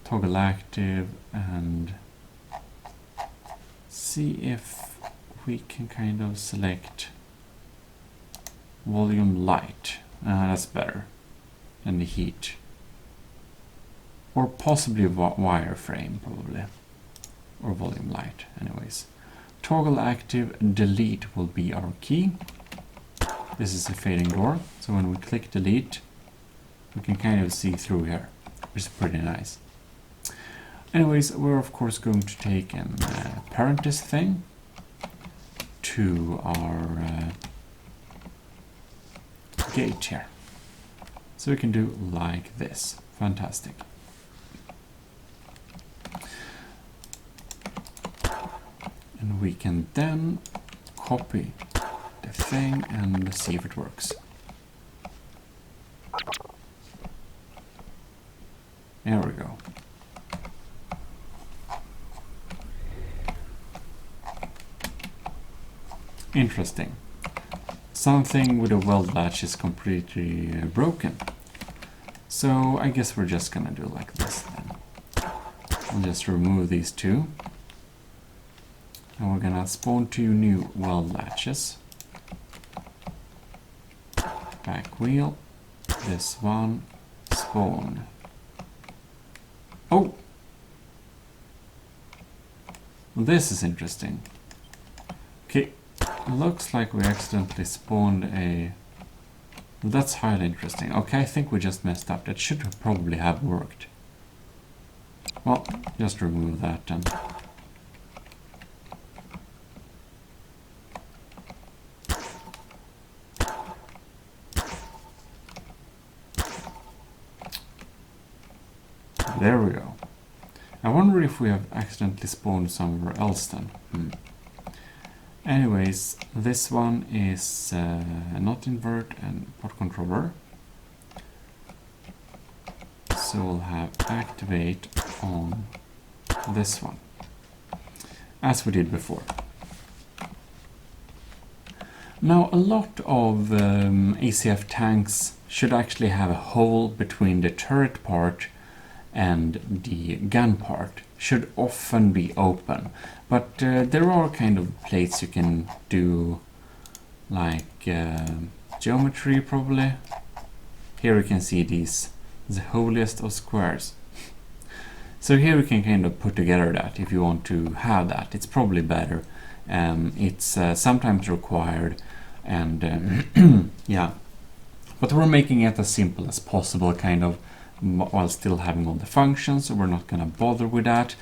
toggle active, and see if we can kind of select volume light. That's better. and the heat. Or possibly wireframe, probably. Or volume light, anyways. Toggle active delete will be our key. This is a fading door, so when we click delete, we can kind of see through here, which is pretty nice. Anyways, we're of course going to take and parent this thing to our gate here. So we can do like this. Fantastic. And we can then copy the thing and see if it works. There we go. Interesting. Something with a weld latch is completely broken. So I guess we're just gonna do like this then. I'll just remove these two. And we're gonna spawn 2 new weld latches. Back wheel. This one. Spawn. Oh! Well, this is interesting. Okay, looks like we accidentally spawned a... That's highly interesting. Okay, I think we just messed up. That should probably have worked. Well, just remove that then. There we go. I wonder if we have accidentally spawned somewhere else then. Anyways, this one is not invert and pod controller. So we'll have activate on this one, as we did before. Now, a lot of ACF tanks should actually have a hole between the turret part and the gun part. Should often be open, but there are kind of plates you can do, like geometry probably. Here you can see these, the holiest of squares. So here we can kind of put together that if you want to have that. It's probably better. It's sometimes required, and yeah, but we're making it as simple as possible, kind of, while still having all the functions, so we're not going to bother with that.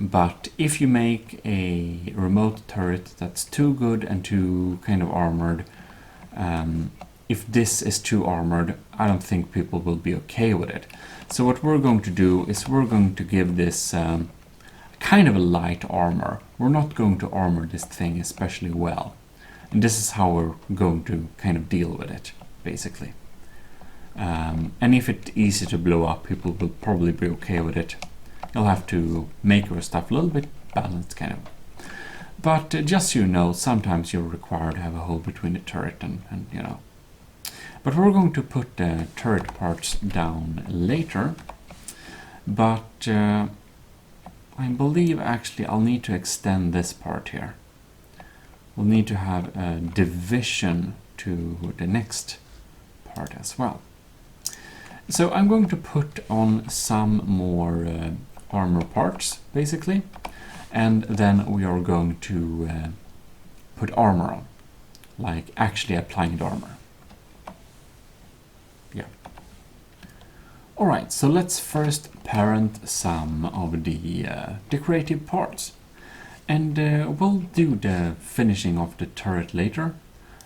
But if you make a remote turret that's too good and too kind of armored, if this is too armored, I don't think people will be okay with it. So what we're going to do is we're going to give this kind of a light armor. We're not going to armor this thing especially well. And this is how we're going to kind of deal with it, basically. And if it's easy to blow up, people will probably be okay with it. You'll have to make your stuff a little bit balanced, kind of. But just so you know, sometimes you're required to have a hole between the turret and you know. But we're going to put the turret parts down later. But I believe actually I'll need to extend this part here. We'll need to have a division to the next part as well. So I'm going to put on some more armor parts, basically, and then we are going to put armor on, like actually applying the armor. Yeah. Alright, so let's first parent some of the decorative parts. And we'll do the finishing of the turret later,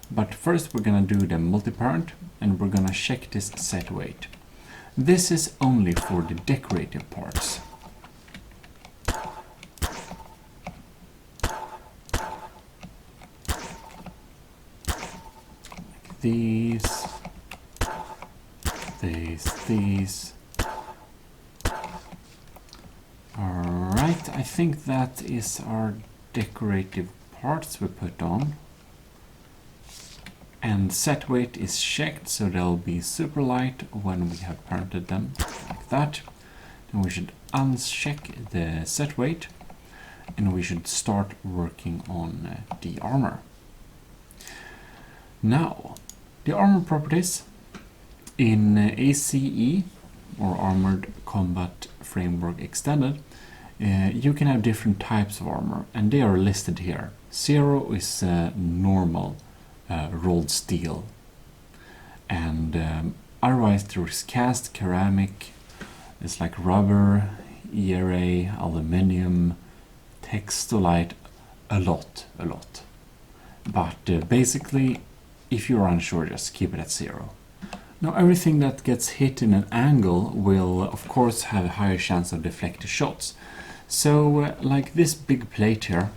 but first we're gonna do the multi-parent, and we're gonna check this set weight. This is only for the decorative parts. Like these. Alright, I think that is our decorative parts we put on. And set weight is checked, so they'll be super light when we have parented them, like that. Then we should uncheck the set weight, and we should start working on the armor. Now, the armor properties. In ACE, or Armored Combat Framework Extended, you can have different types of armor, and they are listed here. 0 is normal rolled steel, and otherwise there is cast ceramic, it's like rubber, ERA, aluminium, textolite, a lot. But basically, if you're unsure, just keep it at 0. Now everything that gets hit in an angle will of course have a higher chance of deflecting shots. So like this big plate here,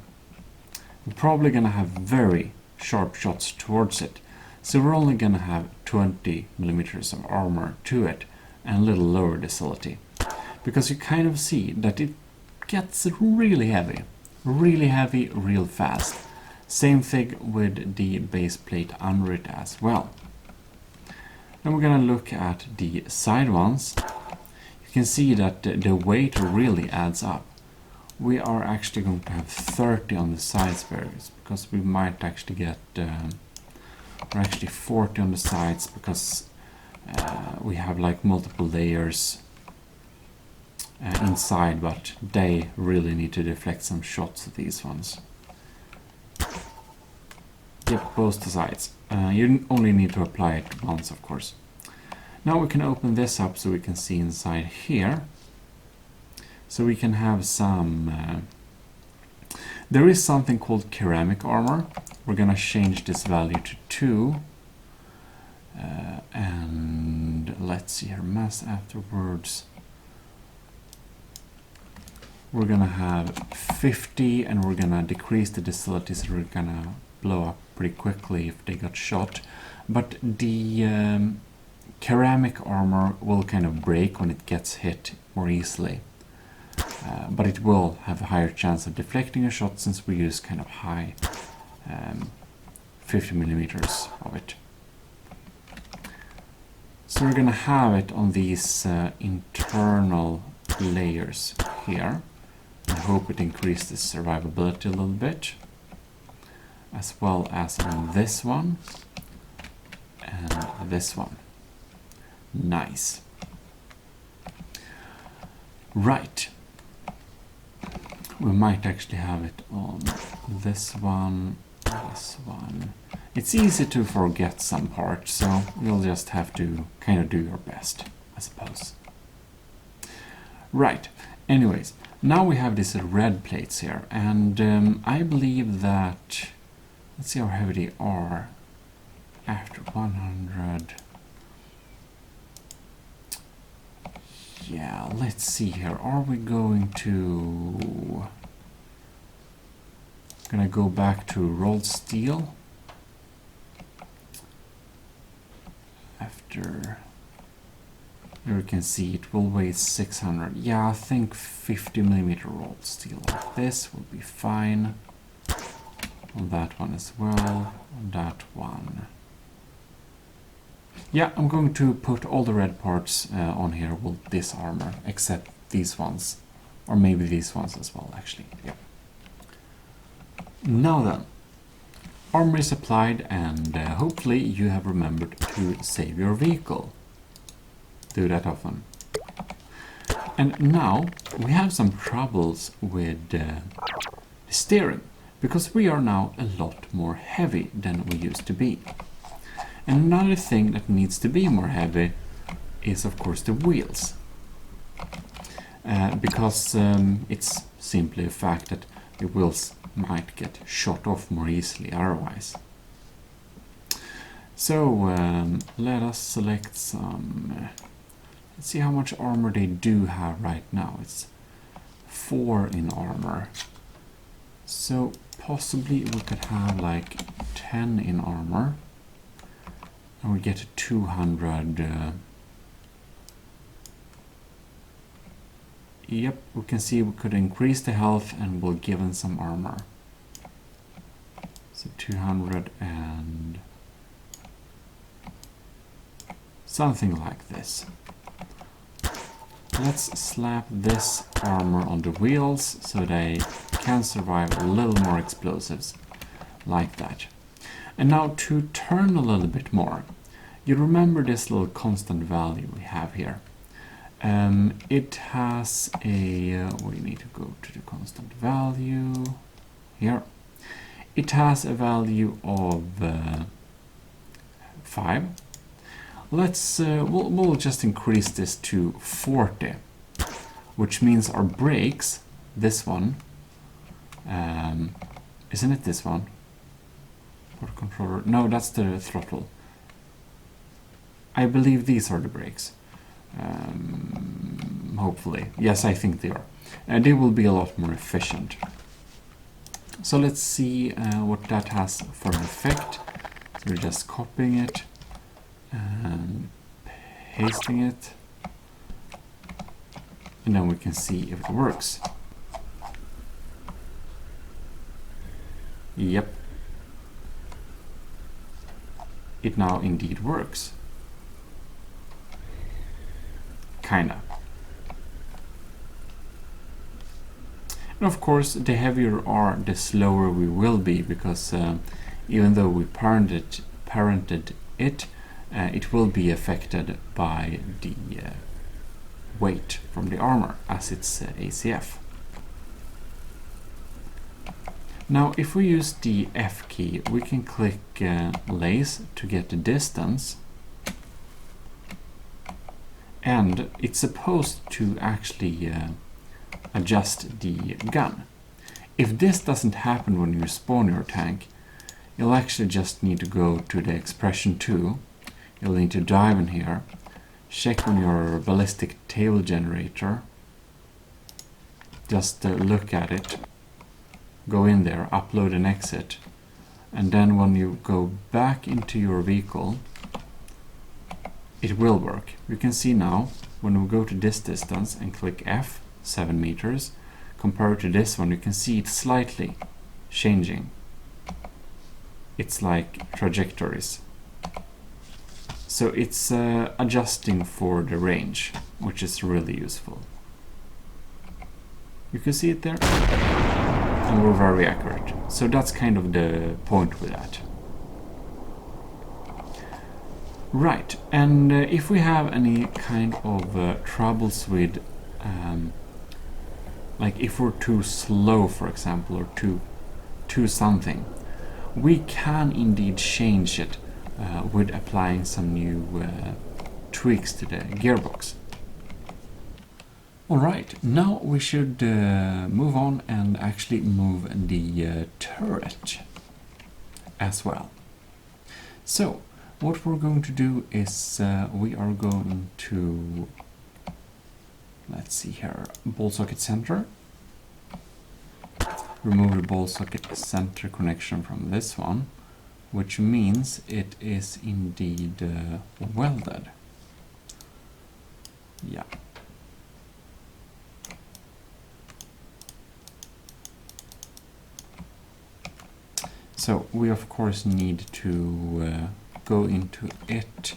we're probably gonna have very sharp shots towards it. So we're only gonna have 20 millimeters of armor to it and a little lower docility. Because you kind of see that it gets really heavy, real fast. Same thing with the base plate under it as well. Then we're gonna look at the side ones. You can see that the weight really adds up. We are actually going to have 30 on the side spheres because we might actually get, or actually 40 on the sides because we have like multiple layers inside, but they really need to deflect some shots of these ones. Yep, both the sides. You only need to apply it once, of course. Now we can open this up so we can see inside here. So we can have some... there is something called ceramic armor. We're gonna change this value to 2. And let's see here, mass afterwards. We're gonna have 50 and we're gonna decrease the docility so we're gonna blow up pretty quickly if they got shot. But the ceramic armor will kind of break when it gets hit more easily. But it will have a higher chance of deflecting a shot since we use kind of high 50 millimeters of it. So we're gonna have it on these internal layers here. I hope it increases the survivability a little bit, as well as on this one and this one. Nice. Right. We might actually have it on this one, this one. It's easy to forget some parts, so you'll just have to kind of do your best, I suppose. Right. Anyways, now we have these red plates here, and I believe that... Let's see how heavy they are after 100. Yeah, let's see here. Are we going to... Gonna go back to rolled steel. After... There we can see it will weigh 600. Yeah, I think 50 millimeter rolled steel like this will be fine. On that one as well. On that one. Yeah, I'm going to put all the red parts on here with this armor, except these ones. Or maybe these ones as well, actually. Yeah. Now then, armor is applied, and hopefully you have remembered to save your vehicle. Do that often. And now we have some troubles with the steering, because we are now a lot more heavy than we used to be. And another thing that needs to be more heavy is of course the wheels. Because it's simply a fact that the wheels might get shot off more easily otherwise. So let us select some... let's see how much armor they do have right now. It's 4 in armor. So possibly we could have like 10 in armor. And we get to 200. Yep, we can see we could increase the health and we'll give them some armor. So 200 and something like this. Let's slap this armor on the wheels so they can survive a little more explosives like that. And now to turn a little bit more, you remember this little constant value we have here. It has a, we need to go to the constant value here. It has a value of 5. Let's, we'll just increase this to 40, which means our brakes, this one, isn't it this one? Or controller? No, that's the throttle. I believe these are the brakes. Hopefully. Yes, I think they are. They will be a lot more efficient. So let's see what that has for an effect. So we're just copying it and pasting it. And then we can see if it works. Yep. It now indeed works. Kinda. And of course, the heavier you are, the slower we will be, because even though we parented it, it will be affected by the weight from the armor, as it's ACF. Now, if we use the F key, we can click lace to get the distance, and it's supposed to actually adjust the gun. If this doesn't happen when you spawn your tank, you'll actually just need to go to the expression 2. You'll need to dive in here, check on your ballistic table generator, just look at it, go in there, upload and exit, and then when you go back into your vehicle, it will work. You can see now, when we go to this distance and click F, 7 meters, compared to this one, you can see it's slightly changing. It's like trajectories. So it's adjusting for the range, which is really useful. You can see it there, and we're very accurate. So that's kind of the point with that. Right, and if we have any kind of troubles with, like if we're too slow, for example, or too something, we can indeed change it with applying some new tweaks to the gearbox. Alright, now we should move on and actually move the turret as well. So, what we're going to do is we are going to, let's see here, ball socket center. Remove the ball socket center connection from this one, which means it is indeed welded. Yeah. So we of course need to go into it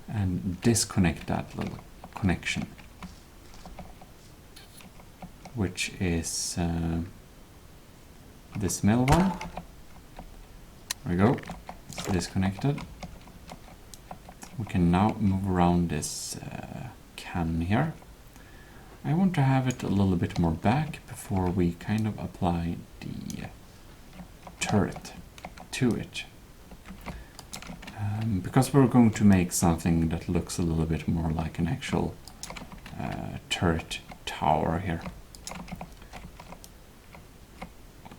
and disconnect that little connection, which is this middle one. There we go, it's disconnected. We can now move around this cannon here. I want to have it a little bit more back before we kind of apply the turret to it. Because we're going to make something that looks a little bit more like an actual turret tower here.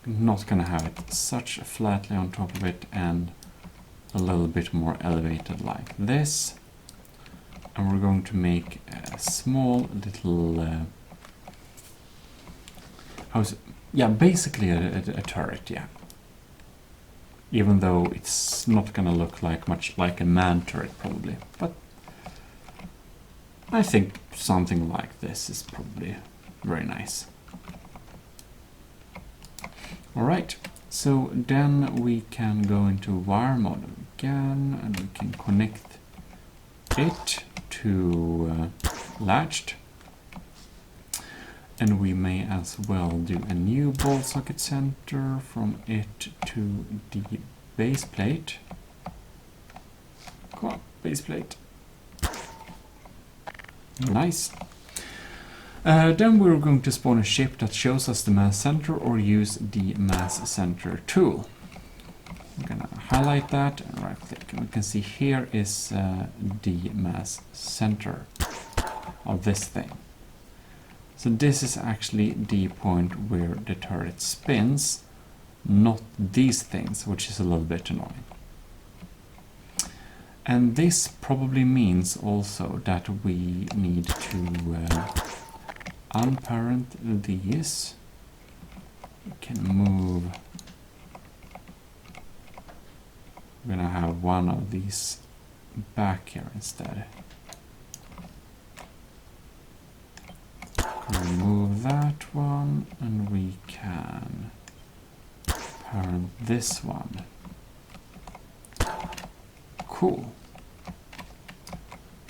Not gonna have it such flatly on top of it, and a little bit more elevated like this. And we're going to make a small little house. Yeah, basically a turret, yeah. Even though it's not gonna look like much like a man turret probably, but I think something like this is probably very nice. Alright, so then we can go into wire mode again, and we can connect it to latched. And we may as well do a new ball socket center from it to the base plate. Come on, base plate. Nice. Then we're going to spawn a ship that shows us the mass center or use the mass center tool. I'm gonna highlight that and right click, and we can see here is the mass center of this thing. So this is actually the point where the turret spins, not these things, which is a little bit annoying. And this probably means also that we need to unparent these. We can move. We're gonna have one of these back here instead. Remove that one, and we can parent this one. Cool.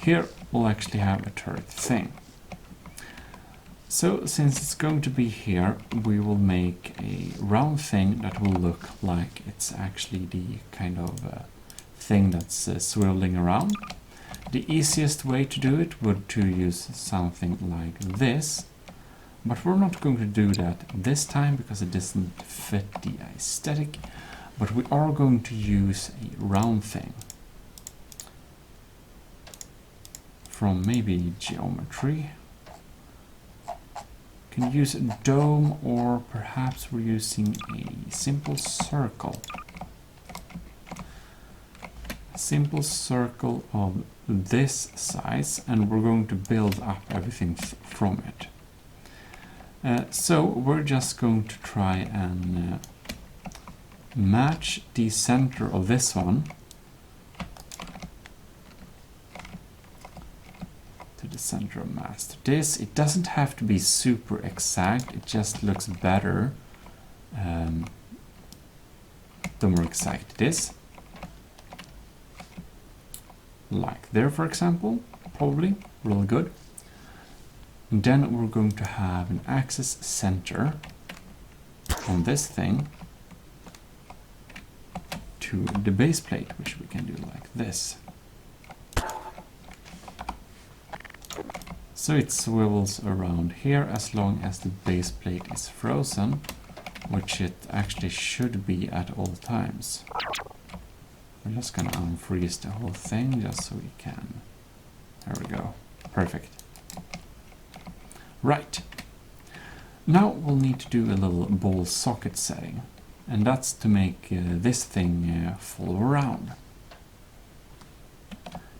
Here we'll actually have a turret thing. So since it's going to be here, we will make a round thing that will look like it's actually the kind of thing that's swirling around. The easiest way to do it would to use something like this, but we're not going to do that this time because it doesn't fit the aesthetic, but we are going to use a round thing from maybe geometry. Can use a dome, or perhaps we're using a simple circle. A simple circle of this size, and we're going to build up everything from it. So we're just going to try and match the center of this one to the center of mass. This, it doesn't have to be super exact, it just looks better the more exact it is. Like there, for example, probably really good. And then we're going to have an axis center on this thing to the base plate, which we can do like this. So it swivels around here as long as the base plate is frozen, which it actually should be at all times. We're just gonna unfreeze the whole thing just so we can. There we go. Perfect. Right. Now we'll need to do a little ball socket setting, and that's to make this thing follow around.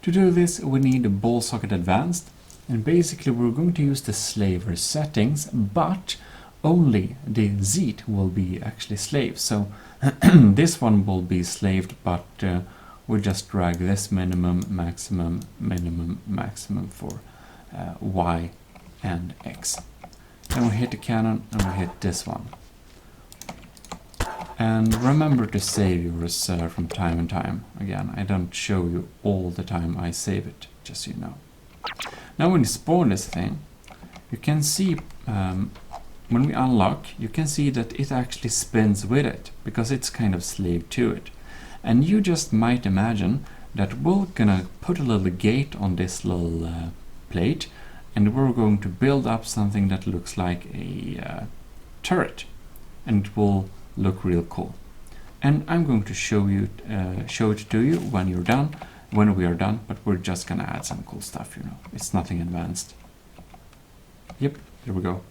To do this we need a ball socket advanced, and basically we're going to use the slaver settings, but only the Zeet will be actually slaved. So this one will be slaved, but we just drag this minimum, maximum, minimum, maximum for Y and X. Then we hit the cannon and we hit this one. And remember to save yours from time to time. Again, I don't show you all the time I save it, just so you know. Now when you spawn this thing, you can see when we unlock, you can see that it actually spins with it, because it's kind of slave to it. And you just might imagine that we're gonna put a little gate on this little plate, and we're going to build up something that looks like a turret, and it will look real cool. And I'm going to show it to you when you're done, when we are done, but we're just gonna add some cool stuff, you know. It's nothing advanced. Yep, there we go.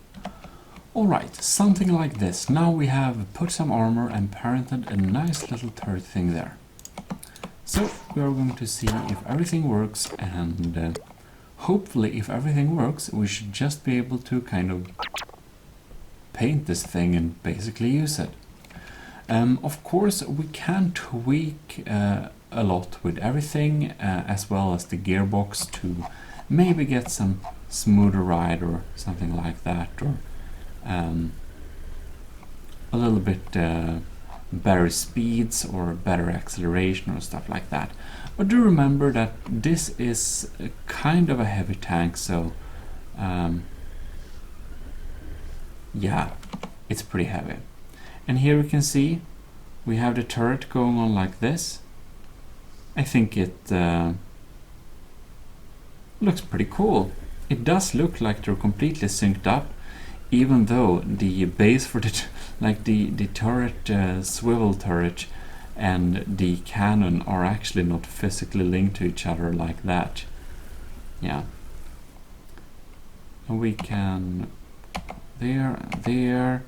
Alright, something like this. Now we have put some armor and parented a nice little turret thing there. So we are going to see if everything works, and hopefully if everything works we should just be able to kind of paint this thing and basically use it. Of course we can tweak a lot with everything, as well as the gearbox, to maybe get some smoother ride or something like that, or a little bit better speeds or better acceleration or stuff like that. But do remember that this is kind of a heavy tank, so yeah, it's pretty heavy. And here we can see we have the turret going on like this. I think it looks pretty cool. It does look like they're completely synced up, even though the base for the like the turret, swivel turret, and the cannon are actually not physically linked to each other like that. Yeah. And we can there.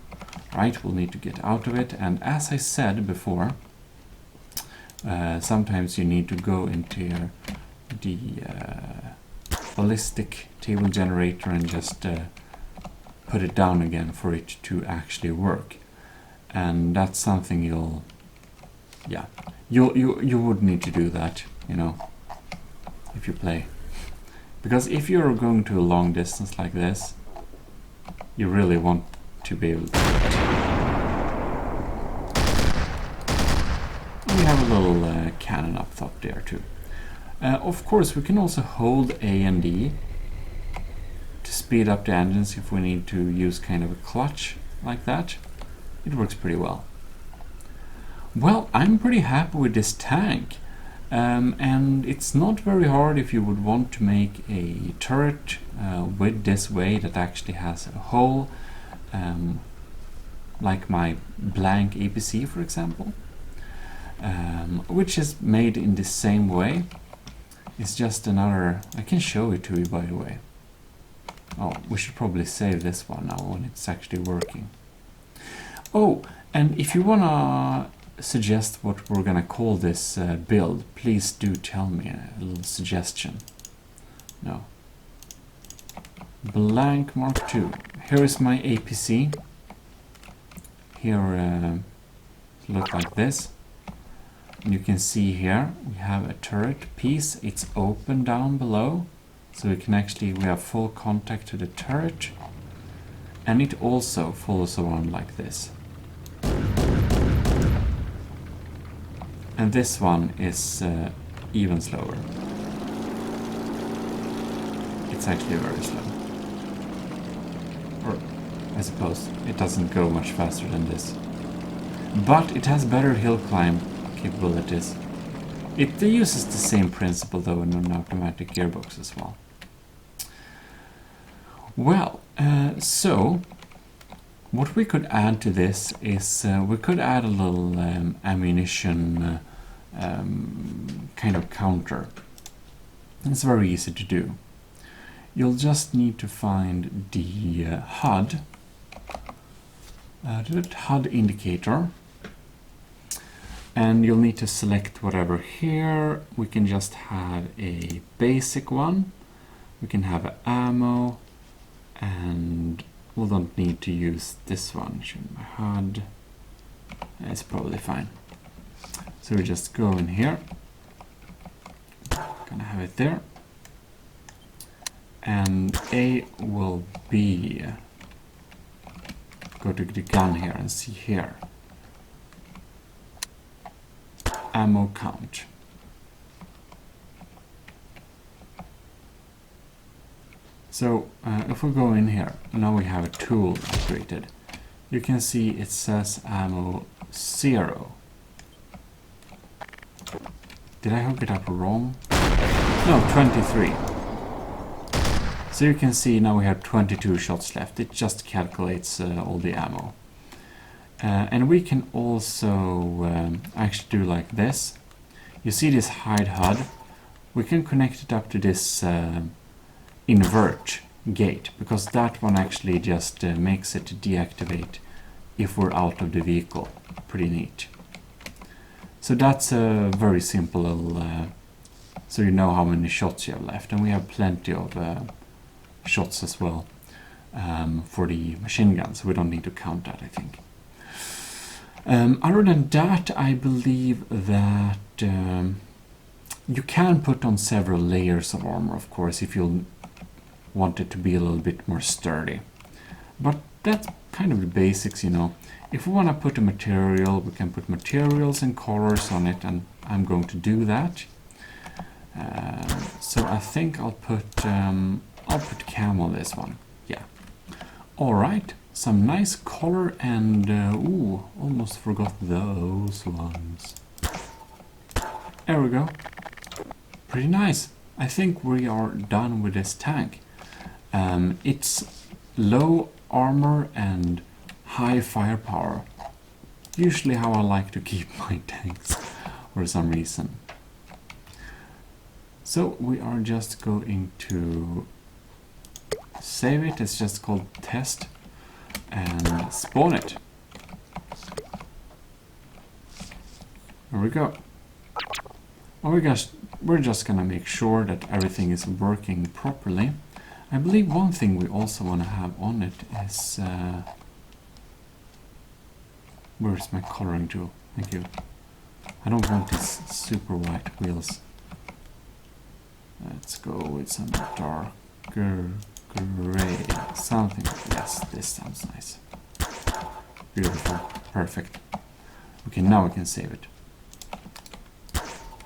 Right, we'll need to get out of it. And as I said before, sometimes you need to go into the ballistic table generator and just put it down again for it to actually work. And that's something you would need to do that, you know, if you play. Because if you're going to a long distance like this, you really want to be able to do it. And we have a little cannon up top there too. Of course, we can also hold A and D to speed up the engines if we need to use kind of a clutch like that. It works pretty well. Well, I'm pretty happy with this tank. And it's not very hard if you would want to make a turret with this way that actually has a hole, like my blank APC, for example, which is made in the same way. It's just another... I can show it to you, by the way. Oh, we should probably save this one now when it's actually working. Oh, and if you wanna suggest what we're gonna call this build, please do tell me a little suggestion. No. Blank Mark II. Here is my APC. Here look like this. And you can see here we have a turret piece. It's open down below, so we can actually we have full contact to the turret, and it also follows around like this. And this one is even slower. It's actually very slow. Or, I suppose, it doesn't go much faster than this. But it has better hill climb capabilities. It uses the same principle though in an automatic gearbox as well. Well, so what we could add to this is we could add a little ammunition kind of counter. It's very easy to do. You'll just need to find the HUD indicator, and you'll need to select whatever here. We can just have a basic one. We can have an ammo, and we don't need to use this one. My HUD. It's probably fine. So we just go in here. Gonna have it there. And A will be, go to the gun here and see here. Ammo count. So if we go in here, now we have a tool created. You can see it says ammo 0. Did I hook it up wrong? No, 23. So you can see now we have 22 shots left. It just calculates all the ammo. And we can also actually do like this. You see this hide HUD? We can connect it up to this invert gate, because that one actually just makes it deactivate if we're out of the vehicle. Pretty neat. So that's a very simple little, so you know how many shots you have left, and we have plenty of shots as well for the machine gun, so we don't need to count that, I think. Other than that, I believe that you can put on several layers of armor, of course, if you want it to be a little bit more sturdy. But that's kind of the basics, you know. If we want to put a material, we can put materials and colors on it, and I'm going to do that. So I think I'll put camo on this one. Yeah. All right. Some nice color, and ooh, almost forgot those ones. There we go. Pretty nice. I think we are done with this tank. It's low armor and high firepower. Usually how I like to keep my tanks for some reason. So we are just going to save it. It's just called test and spawn it. There we go. We're just gonna make sure that everything is working properly. I believe one thing we also want to have on it is where's my coloring tool? Thank you. I don't want these super white wheels. Let's go with some darker gray. Something like this. This sounds nice. Beautiful. Perfect. Okay, now we can save it.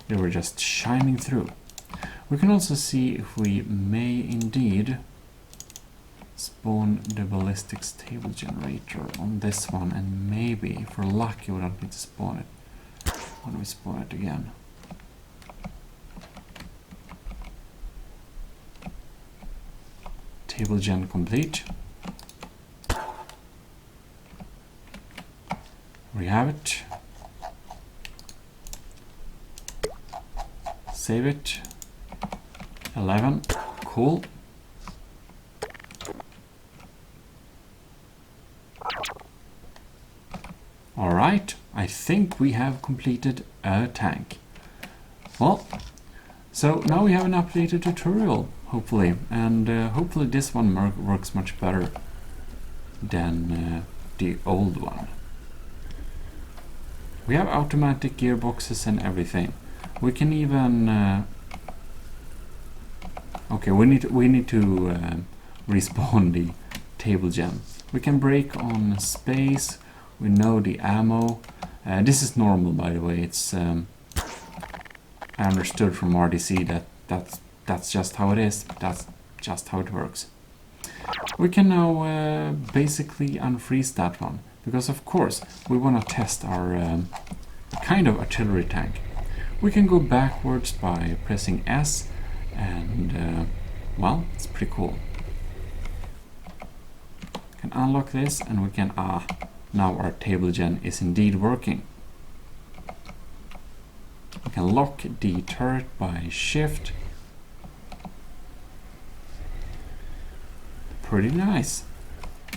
They were just shining through. We can also see if we may indeed spawn the ballistics table generator on this one, and maybe if we're lucky we don't need to spawn it when we spawn it again. Table gen complete. We have it. Save it. 11. Cool. Alright, I think we have completed a tank. Well, so now we have an updated tutorial, hopefully, and hopefully this one works much better than the old one. We have automatic gearboxes and everything. We can even okay, we need to respawn the table gem. We can break on space. We know the ammo. This is normal, by the way. It's I understood from RDC that's just how it is. That's just how it works. We can now basically unfreeze that one, because of course we want to test our kind of artillery tank. We can go backwards by pressing S, and well, it's pretty cool. We can unlock this, and we can now our table gen is indeed working. We can lock the turret by shift. Pretty nice.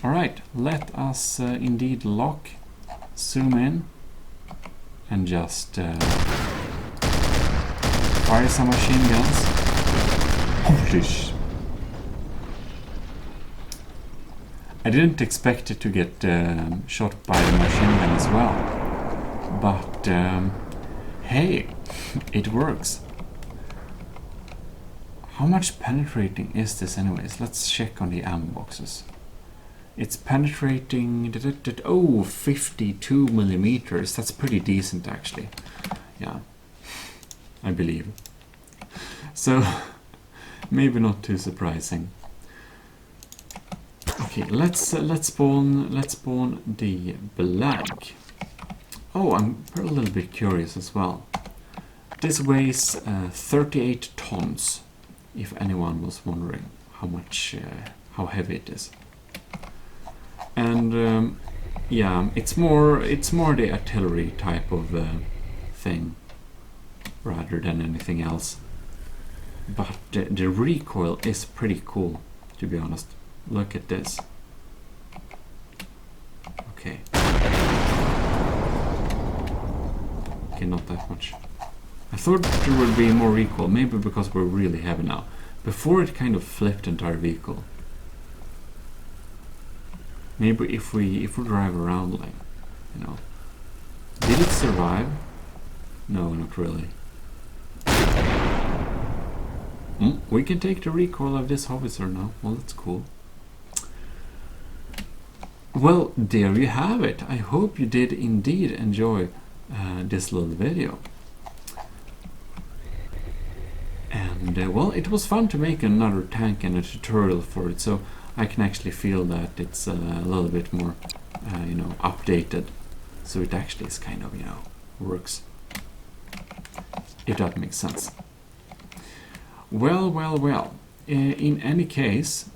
Alright, let us indeed lock, zoom in, and just fire some machine guns. Holy sh! I didn't expect it to get shot by the machine gun as well, but hey, it works. How much penetrating is this anyways? Let's check on the ammo boxes. It's penetrating, 52 millimeters. That's pretty decent actually. Yeah, I believe. So, maybe not too surprising. Okay, let's spawn the blank. Oh, I'm a little bit curious as well. This weighs 38 tons. If anyone was wondering how heavy it is. And yeah, it's more the artillery type of thing rather than anything else. But the recoil is pretty cool, to be honest. Look at this. Okay. Okay, not that much. I thought there would be more recoil, maybe because we're really heavy now. Before it kind of flipped the entire vehicle. Maybe if we drive around, like, you know. Did it survive? No, not really. We can take the recoil of this howitzer now. Well, that's cool. Well, there you have it. I hope you did indeed enjoy this little video. And well, it was fun to make another tank and a tutorial for it, so I can actually feel that it's a little bit more, you know, updated. So it actually is kind of, you know, works. If that makes sense. Well. In any case,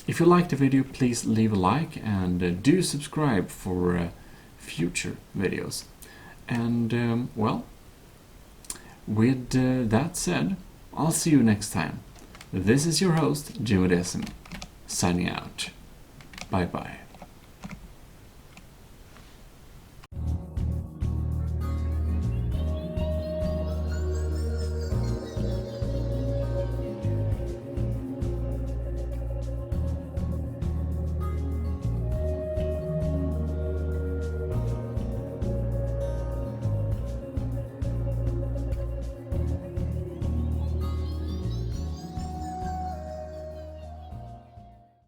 if you liked the video, please leave a like and do subscribe for future videos. And well, with that said, I'll see you next time. This is your host, Gmod, signing out. Bye bye.